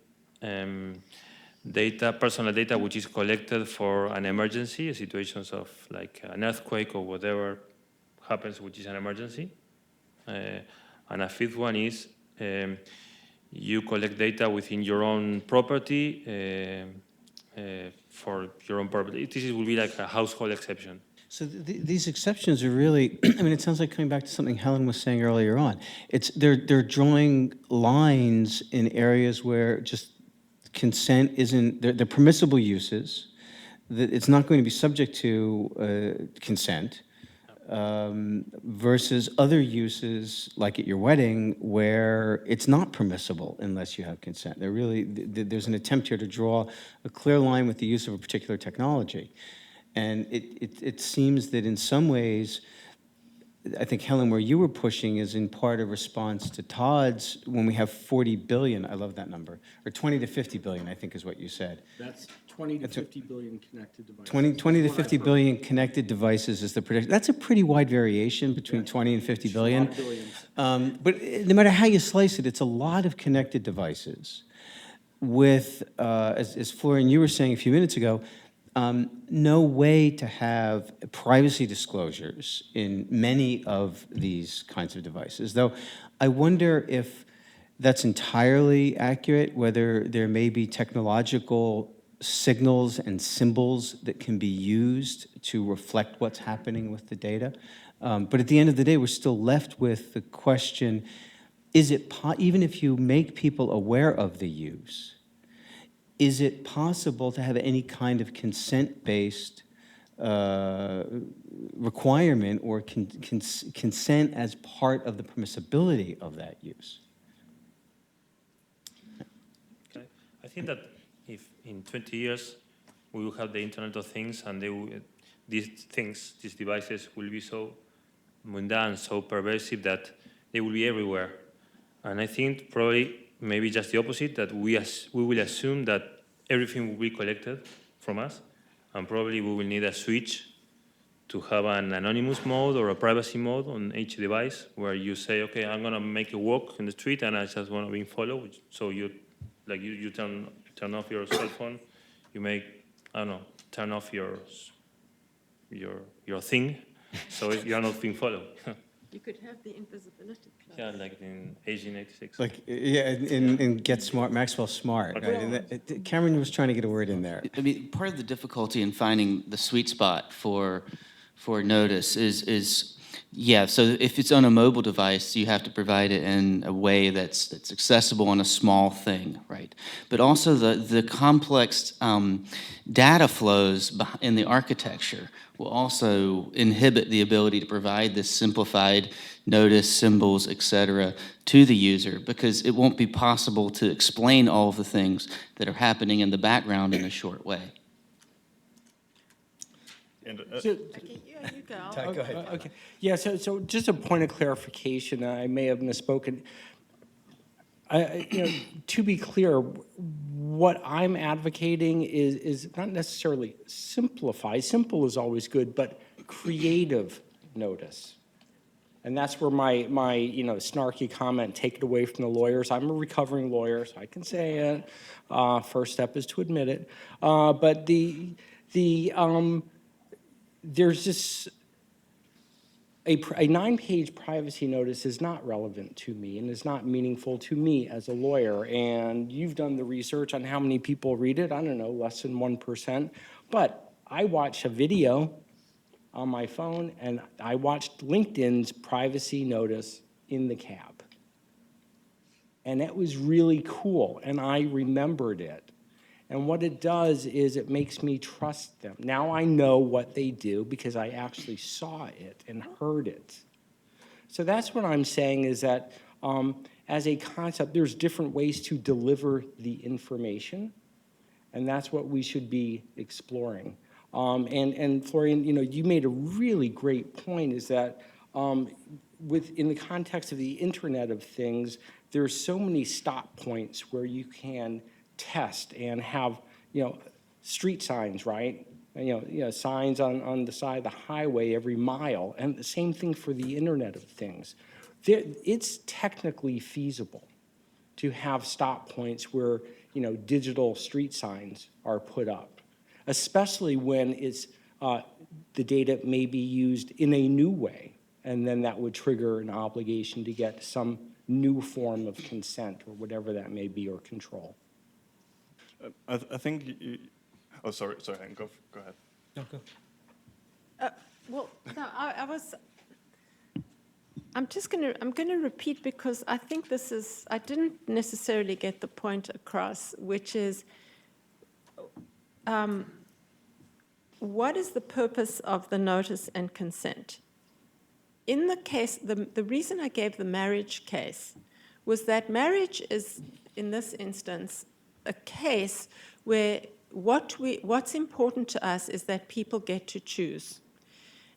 personal data which is collected for an emergency, situations of like an earthquake or whatever happens, which is an emergency. And a fifth one is you collect data within your own property for your own purpose. This will be like a household exception. So these exceptions are really, I mean, it sounds like coming back to something Helen was saying earlier on. They're drawing lines in areas where just consent isn't, they're permissible uses, that it's not going to be subject to consent, versus other uses, like at your wedding, where it's not permissible unless you have consent. There's an attempt here to draw a clear line with the use of a particular technology. And it seems that in some ways, I think, Helen, where you were pushing is in part a response to Todd's, when we have 40 billion, I love that number, or 20 to 50 billion, I think is what you said. That's 20 to 50 billion connected devices. 20 to 50 billion connected devices is the prediction. That's a pretty wide variation between 20 and 50 billion. But no matter how you slice it, it's a lot of connected devices with, as Florian, you were saying a few minutes ago, no way to have privacy disclosures in many of these kinds of devices. Though I wonder if that's entirely accurate, whether there may be technological signals and symbols that can be used to reflect what's happening with the data. But at the end of the day, we're still left with the question, is it, even if you make people aware of the use, is it possible to have any kind of consent-based requirement or consent as part of the permissibility of that use? Okay. I think that if in 20 years we will have the Internet of Things and these devices will be so mundane, so pervasive that they will be everywhere. And I think probably maybe just the opposite, that we will assume that everything will be collected from us, and probably we will need a switch to have an anonymous mode or a privacy mode on each device, where you say, okay, I'm gonna make a walk in the street and I just wanna be followed. So you turn off your cell phone, you make, I don't know, turn off your thing, so you're not being followed. You could have the invisibility cloak. Yeah, like in 1886. Like, yeah, in Get Smart, Maxwell Smart. Right? And Cameron was trying to get a word in there. I mean, part of the difficulty in finding the sweet spot for notice is yeah, so if it's on a mobile device, you have to provide it in a way that's accessible on a small thing, right? But also the complex data flows in the architecture will also inhibit the ability to provide this simplified notice, symbols, et cetera, to the user, because it won't be possible to explain all of the things that are happening in the background in a short way. And, Okay, you go. Todd, go ahead. Okay. Yeah, so just a point of clarification, I may have misspoken. To be clear, what I'm advocating is not necessarily simplify. Simple is always good, but creative notice. And that's where my snarky comment, take it away from the lawyers. I'm a recovering lawyer, so I can say it. First step is to admit it. But there's just a 9-page privacy notice is not relevant to me and is not meaningful to me as a lawyer. And you've done the research on how many people read it. I don't know, less than 1%. But I watch a video on my phone, and I watched LinkedIn's privacy notice in the cab. And it was really cool, and I remembered it. And what it does is it makes me trust them. Now I know what they do because I actually saw it and heard it. So that's what I'm saying is that as a concept, there's different ways to deliver the information, and that's what we should be exploring. And Florian, you made a really great point is that in the context of the Internet of Things, there's so many stop points where you can test and have, street signs, right? Signs on the side of the highway every mile, and the same thing for the Internet of Things. It's technically feasible to have stop points where, digital street signs are put up, especially when it's the data may be used in a new way, and then that would trigger an obligation to get some new form of consent or whatever that may be, or control. I think oh, sorry, go ahead. No, go. Well, no, I'm going to repeat because I think I didn't necessarily get the point across, which is, what is the purpose of the notice and consent? In the case, the reason I gave the marriage case was that marriage is, in this instance, a case where what's important to us is that people get to choose.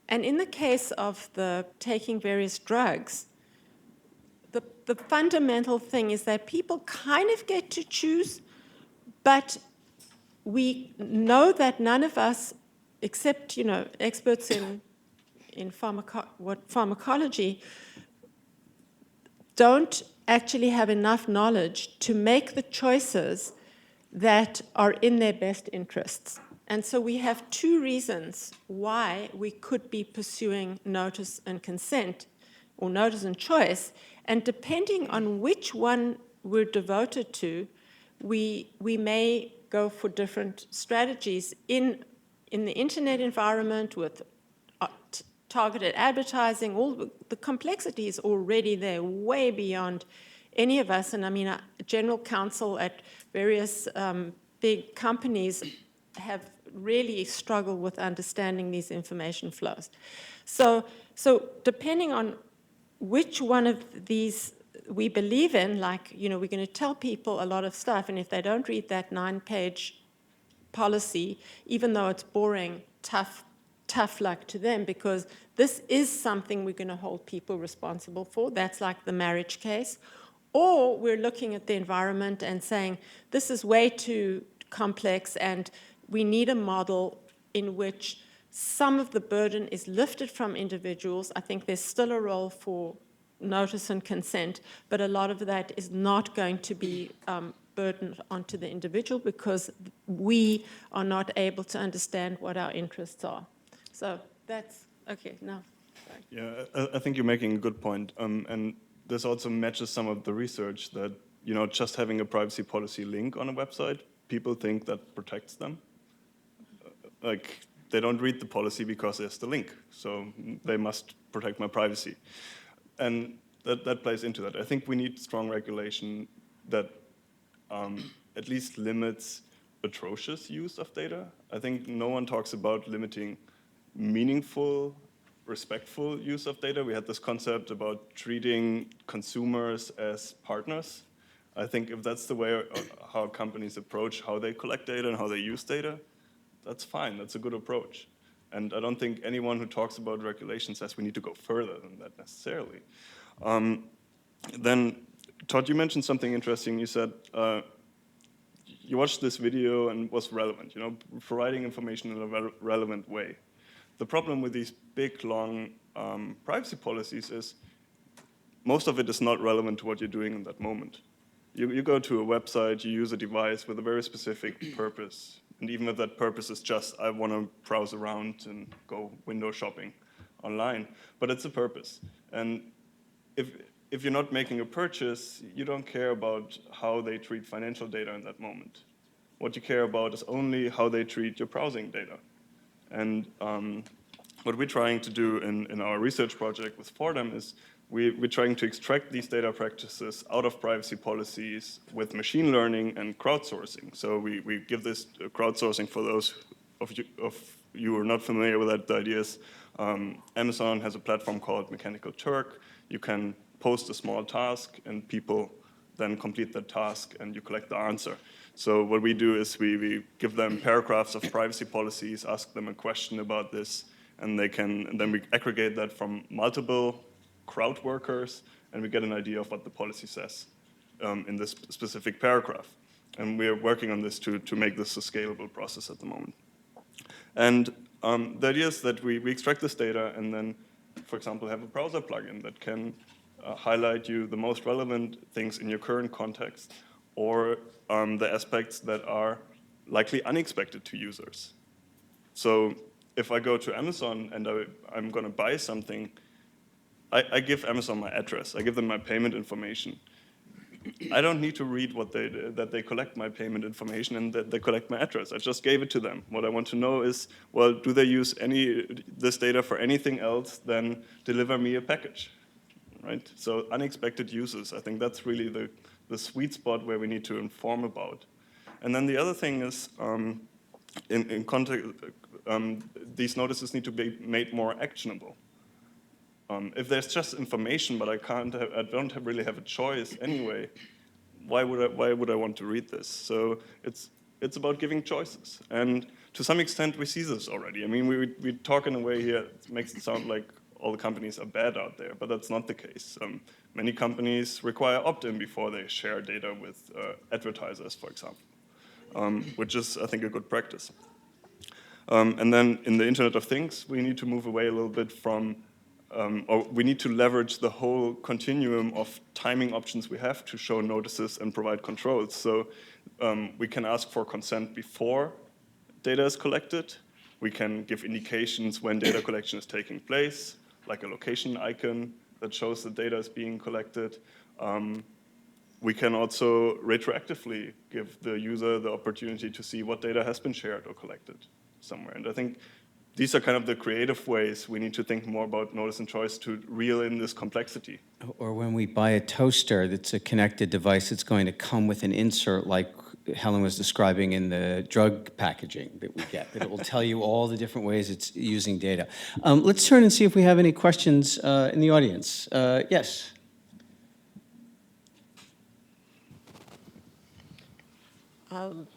And in the case of the taking various drugs, the fundamental thing is that people kind of get to choose, but we know that none of us, except experts in pharmacology, don't actually have enough knowledge to make the choices that are in their best interests. And so we have two reasons why we could be pursuing notice and consent, or notice and choice, and depending on which one we're devoted to, we may go for different strategies in the internet environment with targeted advertising. All the complexity is already there, way beyond any of us. And I mean, general counsel at various big companies have really struggled with understanding these information flows. So depending on which one of these we believe in, like, we're going to tell people a lot of stuff, and if they don't read that 9-page policy, even though it's boring, tough luck to them, because this is something we're going to hold people responsible for. That's like the marriage case. Or we're looking at the environment and saying, this is way too complex, and we need a model in which some of the burden is lifted from individuals. I think there's still a role for notice and consent, but a lot of that is not going to be burdened onto the individual because we are not able to understand what our interests are. So that's, okay, now. Sorry. Yeah, I think you're making a good point. And this also matches some of the research that, just having a privacy policy link on a website, people think that protects them. Like, they don't read the policy because there's the link, so they must protect my privacy. And that plays into that. I think we need strong regulation that at least limits atrocious use of data. I think no one talks about limiting meaningful, respectful use of data. We had this concept about treating consumers as partners. I think if that's the way how companies approach how they collect data and how they use data, that's fine, that's a good approach. And I don't think anyone who talks about regulation says we need to go further than that necessarily. Then, Todd, you mentioned something interesting. You said you watched this video and was relevant, providing information in a relevant way. The problem with these big, long privacy policies is most of it is not relevant to what you're doing in that moment. You go to a website, you use a device with a very specific purpose. And even if that purpose is just, I want to browse around and go window shopping online, but it's a purpose. And if you're not making a purchase, you don't care about how they treat financial data in that moment. What you care about is only how they treat your browsing data. And what we're trying to do in our research project with Fordham is we're trying to extract these data practices out of privacy policies with machine learning and crowdsourcing. So we give this crowdsourcing for those of you who are not familiar with that. The idea is Amazon has a platform called Mechanical Turk. You can post a small task and people then complete that task and you collect the answer. So what we do is we give them paragraphs of privacy policies, ask them a question about this, and then we aggregate that from multiple crowd workers, and we get an idea of what the policy says in this specific paragraph. And we are working on this to make this a scalable process at the moment. And the idea is that we extract this data and then, for example, have a browser plugin that can highlight you the most relevant things in your current context, or the aspects that are likely unexpected to users. So if I go to Amazon and I'm going to buy something, I give Amazon my address. I give them my payment information. I don't need to read that they collect my payment information and that they collect my address. I just gave it to them. What I want to know is, well, do they use this data for anything else than deliver me a package, right? So unexpected uses, I think that's really the sweet spot where we need to inform about. And then the other thing is, in context, these notices need to be made more actionable. If there's just information, but I don't really have a choice anyway, why would I want to read this? So it's about giving choices. And to some extent, we see this already. I mean, we talk in a way here, it makes it sound like all the companies are bad out there, but that's not the case. Many companies require opt-in before they share data with advertisers, for example, which is, I think, a good practice. And then in the Internet of Things, we need to move away a little bit from, or we need to leverage the whole continuum of timing options we have to show notices and provide controls. So we can ask for consent before data is collected. We can give indications when data collection is taking place, like a location icon that shows the data is being collected. We can also retroactively give the user the opportunity to see what data has been shared or collected somewhere. And I think these are kind of the creative ways we need to think more about notice and choice to reel in this complexity. Or when we buy a toaster that's a connected device, it's going to come with an insert like Helen was describing in the drug packaging that we get, that it will tell you all the different ways it's using data. Let's turn and see if we have any questions in the audience. Yes. I'm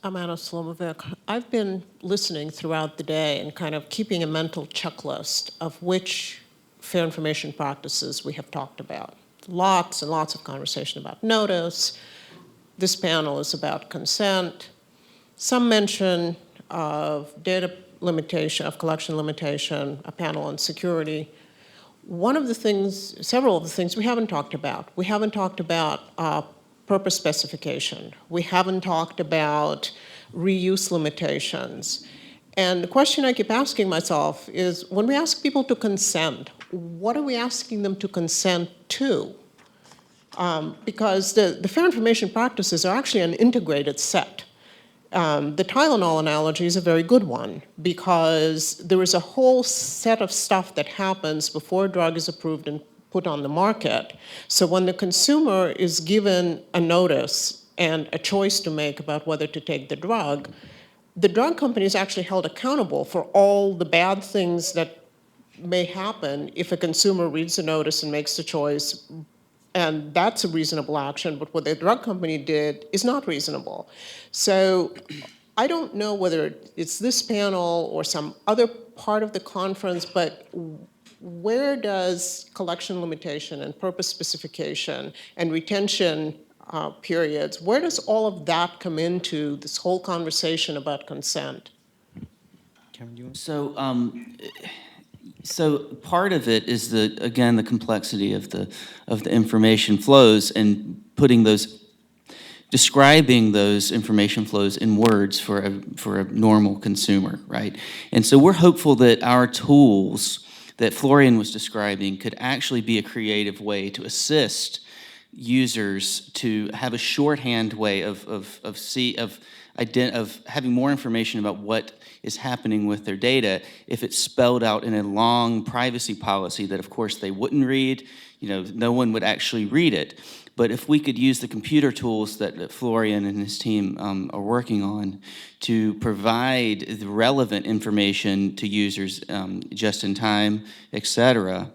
Anna Slomovic. I've been listening throughout the day and kind of keeping a mental checklist of which fair information practices we have talked about. Lots and lots of conversation about notice. This panel is about consent. Some mention of data limitation, of collection limitation, a panel on security. One of the things, several of the things we haven't talked about. We haven't talked about purpose specification. We haven't talked about reuse limitations. And the question I keep asking myself is, when we ask people to consent, what are we asking them to consent to? Because the fair information practices are actually an integrated set. The Tylenol analogy is a very good one, because there is a whole set of stuff that happens before a drug is approved and put on the market. So when the consumer is given a notice and a choice to make about whether to take the drug company is actually held accountable for all the bad things that may happen if a consumer reads the notice and makes the choice. And that's a reasonable action, but what the drug company did is not reasonable. So I don't know whether it's this panel or some other part of the conference, but where does collection limitation and purpose specification and retention periods, where does all of that come into this whole conversation about consent? Cameron, do you want So part of it is again the complexity of the information flows and describing those information flows in words for a normal consumer, right? And so we're hopeful that our tools that Florian was describing could actually be a creative way to assist users to have a shorthand way of having more information about what is happening with their data if it's spelled out in a long privacy policy that, of course, they wouldn't read. No one would actually read it. But if we could use the computer tools that Florian and his team are working on to provide the relevant information to users just in time, et cetera,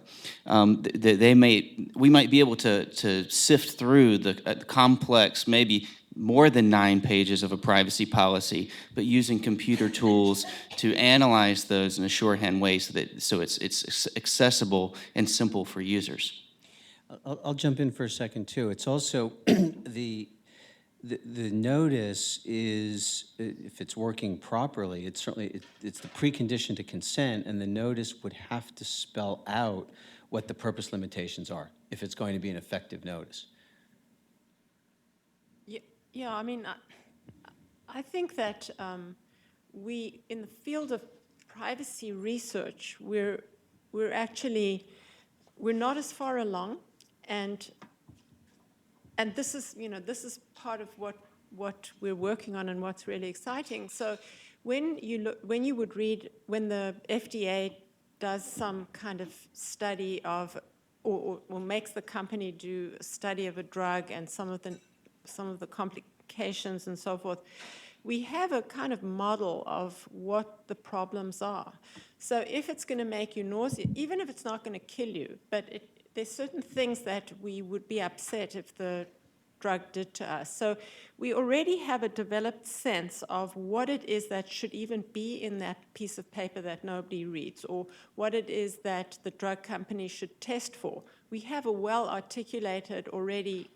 we might be able to sift through the complex, maybe more than 9 pages of a privacy policy, but using computer tools to analyze those in a shorthand way so it's accessible and simple for users. I'll jump in for a second too. It's also the notice is, if it's working properly, it's certainly it's the precondition to consent, and the notice would have to spell out what the purpose limitations are if it's going to be an effective notice. Yeah, I mean, I think that we, in the field of privacy research, we're not as far along, and this is, this is part of what we're working on and what's really exciting. So when the FDA does some kind of study of, or makes the company do a study of a drug and some of the complications and so forth, we have a kind of model of what the problems are. So if it's going to make you nauseous, even if it's not going to kill you, but there's certain things that we would be upset if the drug did to us. So we already have a developed sense of what it is that should even be in that piece of paper that nobody reads, or what it is that the drug company should test for. We have a well-articulated already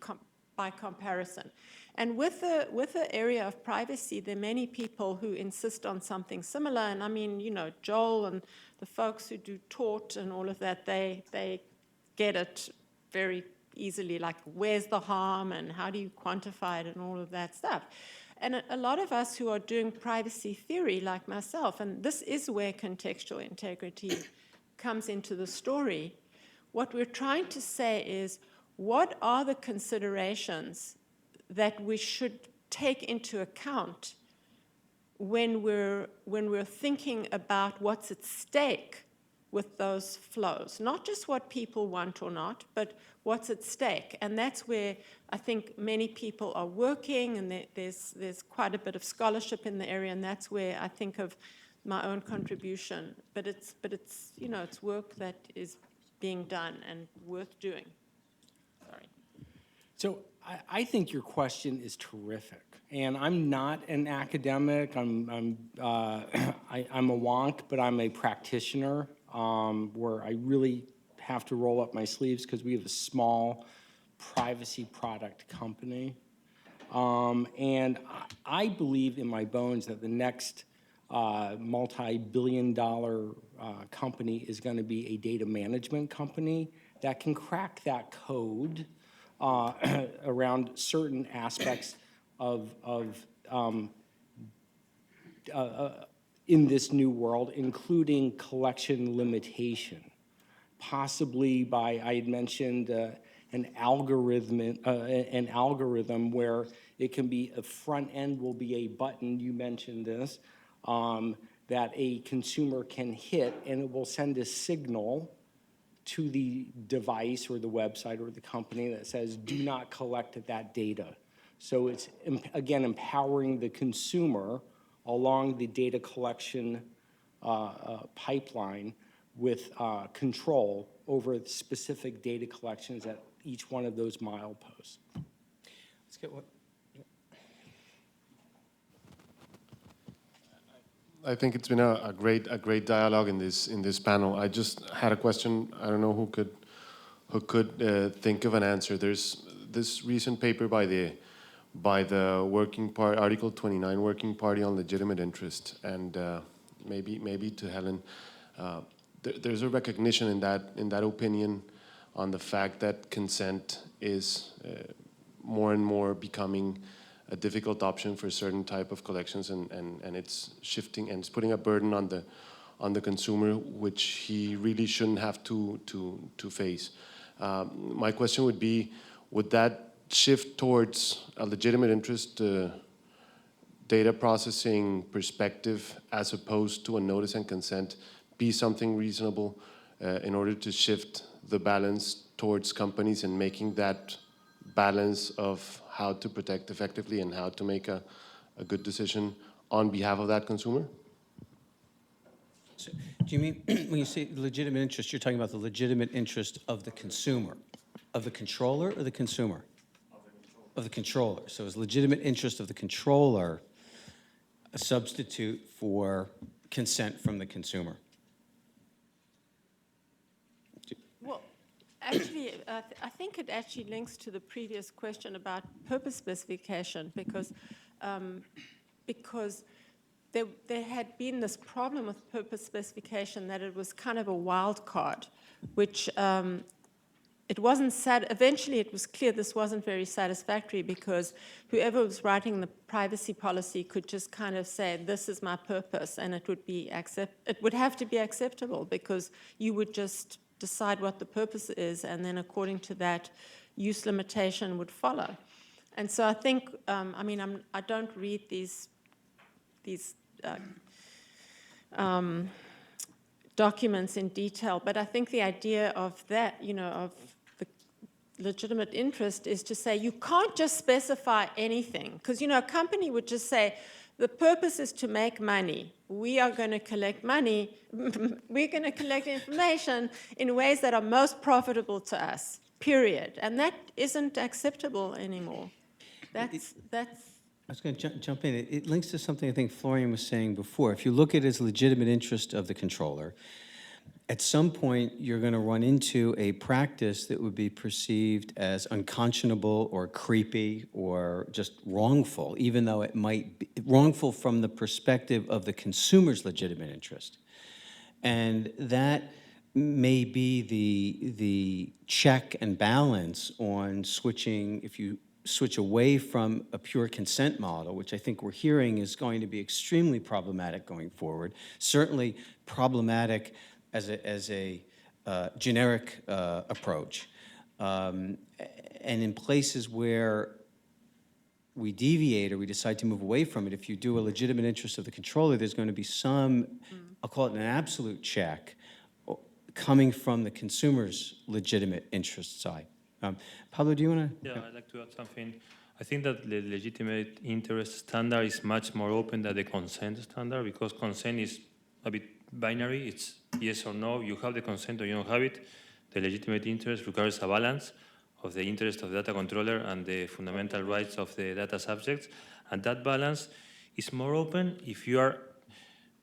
by comparison. And with the area of privacy, there are many people who insist on something similar. And I mean, you know, Joel and the folks who do tort and all of that, they get it very easily, like where's the harm and how do you quantify it and all of that stuff. And a lot of us who are doing privacy theory, like myself, and this is where contextual integrity comes into the story, what we're trying to say is, what are the considerations that we should take into account when we're thinking about what's at stake with those flows? Not just what people want or not, but what's at stake. And that's where I think many people are working, and there's quite a bit of scholarship in the area, and that's where I think of my own contribution. But it's you know, it's work that is being done and worth doing. Sorry. So I think your question is terrific, and I'm not an academic. I'm a wonk, but I'm a practitioner, where I really have to roll up my sleeves because we have a small privacy product company, and I believe in my bones that the next multi-billion-dollar company is going to be a data management company that can crack that code around certain aspects of in this new world, including collection limitation, possibly by, I had mentioned an algorithm where it can be a front end will be a button, you mentioned this, that a consumer can hit, and it will send a signal to the device or the website or the company that says, do not collect that data. So it's, again, empowering the consumer along the data collection pipeline with control over specific data collections at each one of those mileposts. Let's get what. I think it's been a great dialogue in this panel. I just had a question. I don't know who could think of an answer. There's this recent paper by the Working Party, Article 29 Working Party on Legitimate Interest, and maybe to Helen, there's a recognition in that opinion on the fact that consent is more and more becoming a difficult option for certain type of collections, and it's shifting and it's putting a burden on the consumer, which he really shouldn't have to face. My question would be, would that shift towards a legitimate interest data processing perspective as opposed to a notice and consent be something reasonable in order to shift the balance towards companies and making that balance of how to protect effectively and how to make a good decision on behalf of that consumer? So, do you mean, when you say legitimate interest, you're talking about the legitimate interest of the consumer, of the controller or the consumer? Of the controller. So is legitimate interest of the controller a substitute for consent from the consumer? Well, actually, I think it actually links to the previous question about purpose specification, because there had been this problem with purpose specification that it was kind of a wild card, which it wasn't eventually it was clear this wasn't very satisfactory, because whoever was writing the privacy policy could just kind of say, this is my purpose, and it would have to be acceptable, because you would just decide what the purpose is, and then according to that, use limitation would follow. And so I think, I don't read these documents in detail, but I think the idea of that, of the legitimate interest is to say you can't just specify anything, because, a company would just say, the purpose is to make money. We are going to collect money. We're going to collect information in ways that are most profitable to us, period. And that isn't acceptable anymore. That's I was going to jump in. It links to something I think Florian was saying before. If you look at it as legitimate interest of the controller, at some point you're going to run into a practice that would be perceived as unconscionable or creepy or just wrongful, even though it might be wrongful from the perspective of the consumer's legitimate interest. And that may be the check and balance on switching, if you switch away from a pure consent model, which I think we're hearing is going to be extremely problematic going forward, certainly problematic as a generic approach. And in places where we deviate or we decide to move away from it, if you do a legitimate interest of the controller, there's going to be some, I'll call it an absolute check, coming from the consumer's legitimate interest side. Pablo, do you want to? Yeah, I'd like to add something. I think that the legitimate interest standard is much more open than the consent standard, because consent is a bit binary. It's yes or no. You have the consent or you don't have it. The legitimate interest requires a balance of the interest of the data controller and the fundamental rights of the data subjects. And that balance is more open if you are,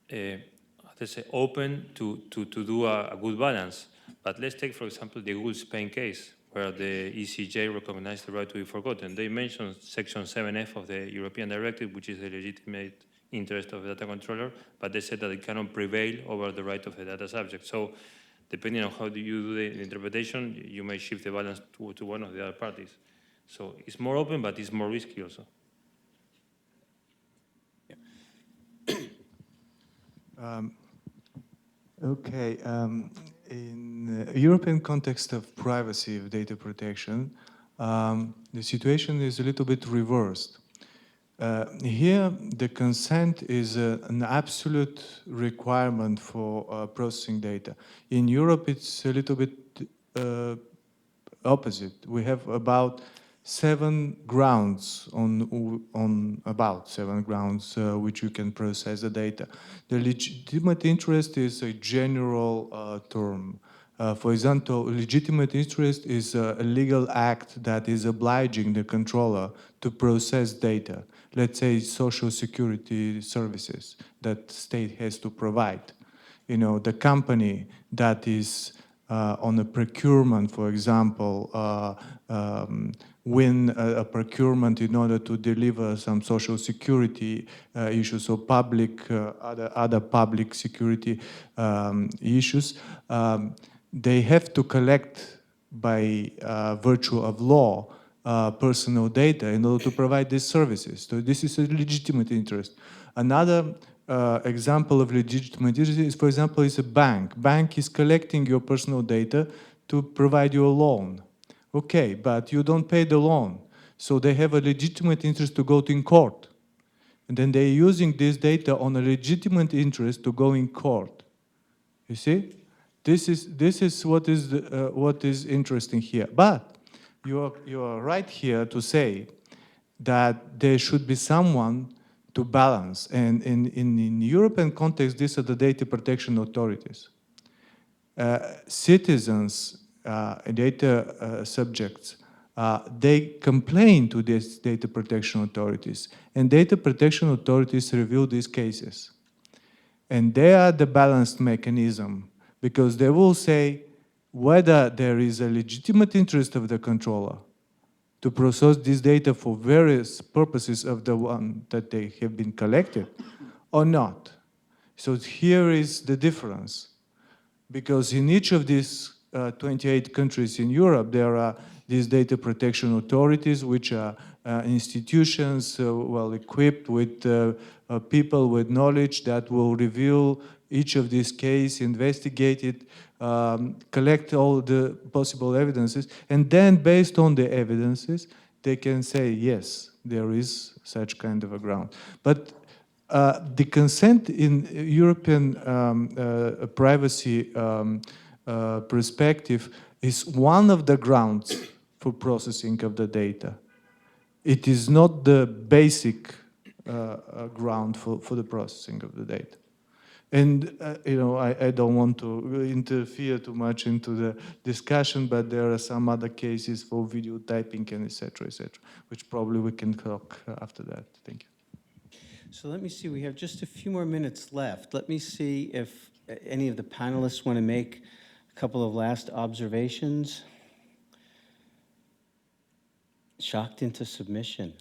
let's say, open to do a good balance. But let's take, for example, the Google Spain case, where the ECJ recognized the right to be forgotten. They mentioned Section 7F of the European Directive, which is the legitimate interest of the data controller, but they said that it cannot prevail over the right of the data subject. So depending on how you do the interpretation, you may shift the balance to one of the other parties. So it's more open, but it's more risky also. Okay. In the European context of privacy, of data protection, the situation is a little bit reversed. Here, the consent is an absolute requirement for processing data. In Europe, it's a little bit opposite. We have about 7 grounds which you can process the data. The legitimate interest is a general term. For example, legitimate interest is a legal act that is obliging the controller to process data. Let's say social security services that state has to provide. You know, the company that is on a procurement, for example, win a procurement in order to deliver some social security issues or public other public security issues, they have to collect by virtue of law personal data in order to provide these services. So this is a legitimate interest. Another example of legitimate interest is, for example, is a bank. Bank is collecting your personal data to provide you a loan. Okay, but you don't pay the loan. So they have a legitimate interest to go in court. And then they're using this data on a legitimate interest to go in court. You see? This is what is interesting here. But you are right here to say that there should be someone to balance. And in European context, these are the data protection authorities. Citizens, data subjects, they complain to these data protection authorities. And data protection authorities review these cases. And they are the balanced mechanism, because they will say whether there is a legitimate interest of the controller to process this data for various purposes of the one that they have been collected or not. So here is the difference. Because in each of these 28 countries in Europe, there are these data protection authorities, which are institutions well equipped with people with knowledge that will review each of these cases, investigate it, collect all the possible evidences, and then based on the evidences, they can say, yes, there is such kind of a ground. But the consent in European privacy perspective is one of the grounds for processing of the data. It is not the basic ground for the processing of the data. And I don't want to really interfere too much into the discussion, but there are some other cases for video typing and et cetera, which probably we can talk after that. Thank you. So let me see, we have just a few more minutes left. Let me see if any of the panelists want to make a couple of last observations. Shocked into submission.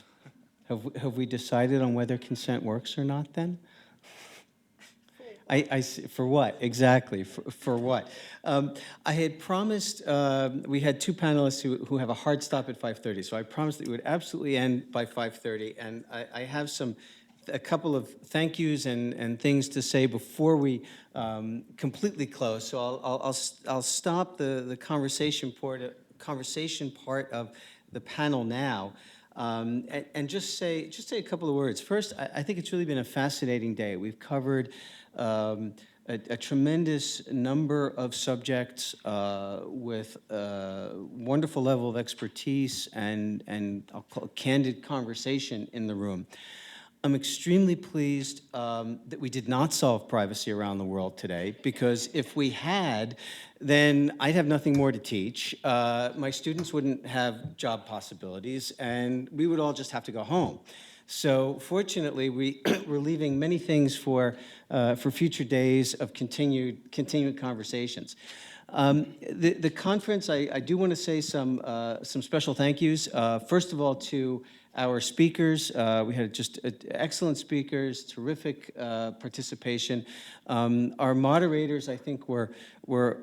Have we decided on whether consent works or not then? For what, exactly, for what? I had promised, we had two panelists who have a hard stop at 5:30, so I promised that we would absolutely end by 5:30, and I have a couple of thank yous and things to say before we completely close. So I'll stop the conversation part of the panel now. And just say a couple of words. First, I think it's really been a fascinating day. We've covered a tremendous number of subjects with a wonderful level of expertise and I'll call it candid conversation in the room. I'm extremely pleased that we did not solve privacy around the world today, because if we had, then I'd have nothing more to teach. My students wouldn't have job possibilities, and we would all just have to go home. So fortunately, we're leaving many things for future days of continued conversations. The conference, I do want to say some special thank yous. First of all, to our speakers. We had just excellent speakers, terrific participation. Our moderators, I think, were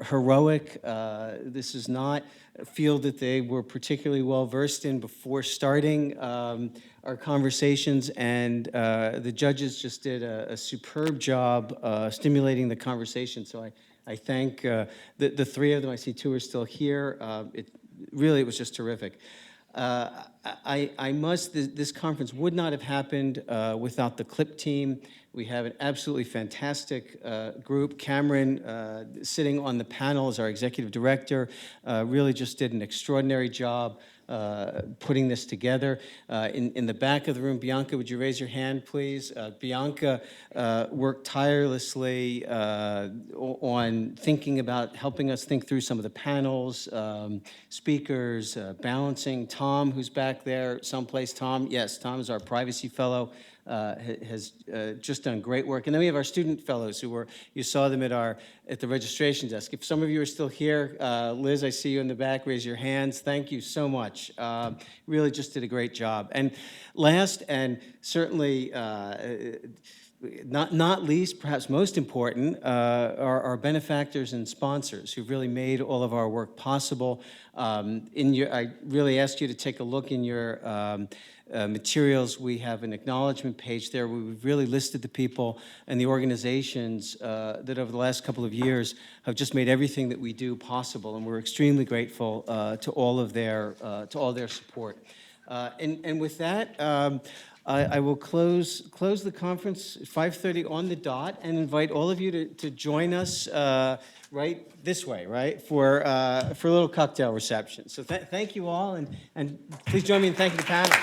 heroic. This is not a field that they were particularly well versed in before starting our conversations, and the judges just did a superb job stimulating the conversation. So I thank the three of them. I see two are still here. It was just terrific. This conference would not have happened without the CLIP team. We have an absolutely fantastic group. Cameron, sitting on the panel as our executive director, really just did an extraordinary job putting this together. In the back of the room, Bianca, would you raise your hand, please? Bianca worked tirelessly on thinking about helping us think through some of the panels, speakers, balancing. Tom, who's back there someplace. Tom, yes, Tom is our privacy fellow. Has just done great work. And then we have our student fellows you saw them at the registration desk. If some of you are still here, Liz, I see you in the back, raise your hands. Thank you so much. Really just did a great job. And last, and certainly not least, perhaps most important, are our benefactors and sponsors who've really made all of our work possible. I really asked you to take a look in your materials. We have an acknowledgement page there where we've really listed the people and the organizations that over the last couple of years have just made everything that we do possible, and we're extremely grateful to all of their support. And with that, I will close the conference at 5:30 on the dot and invite all of you to join us right this way, right, for a little cocktail reception. So thank you all, and please join me in thanking the panel.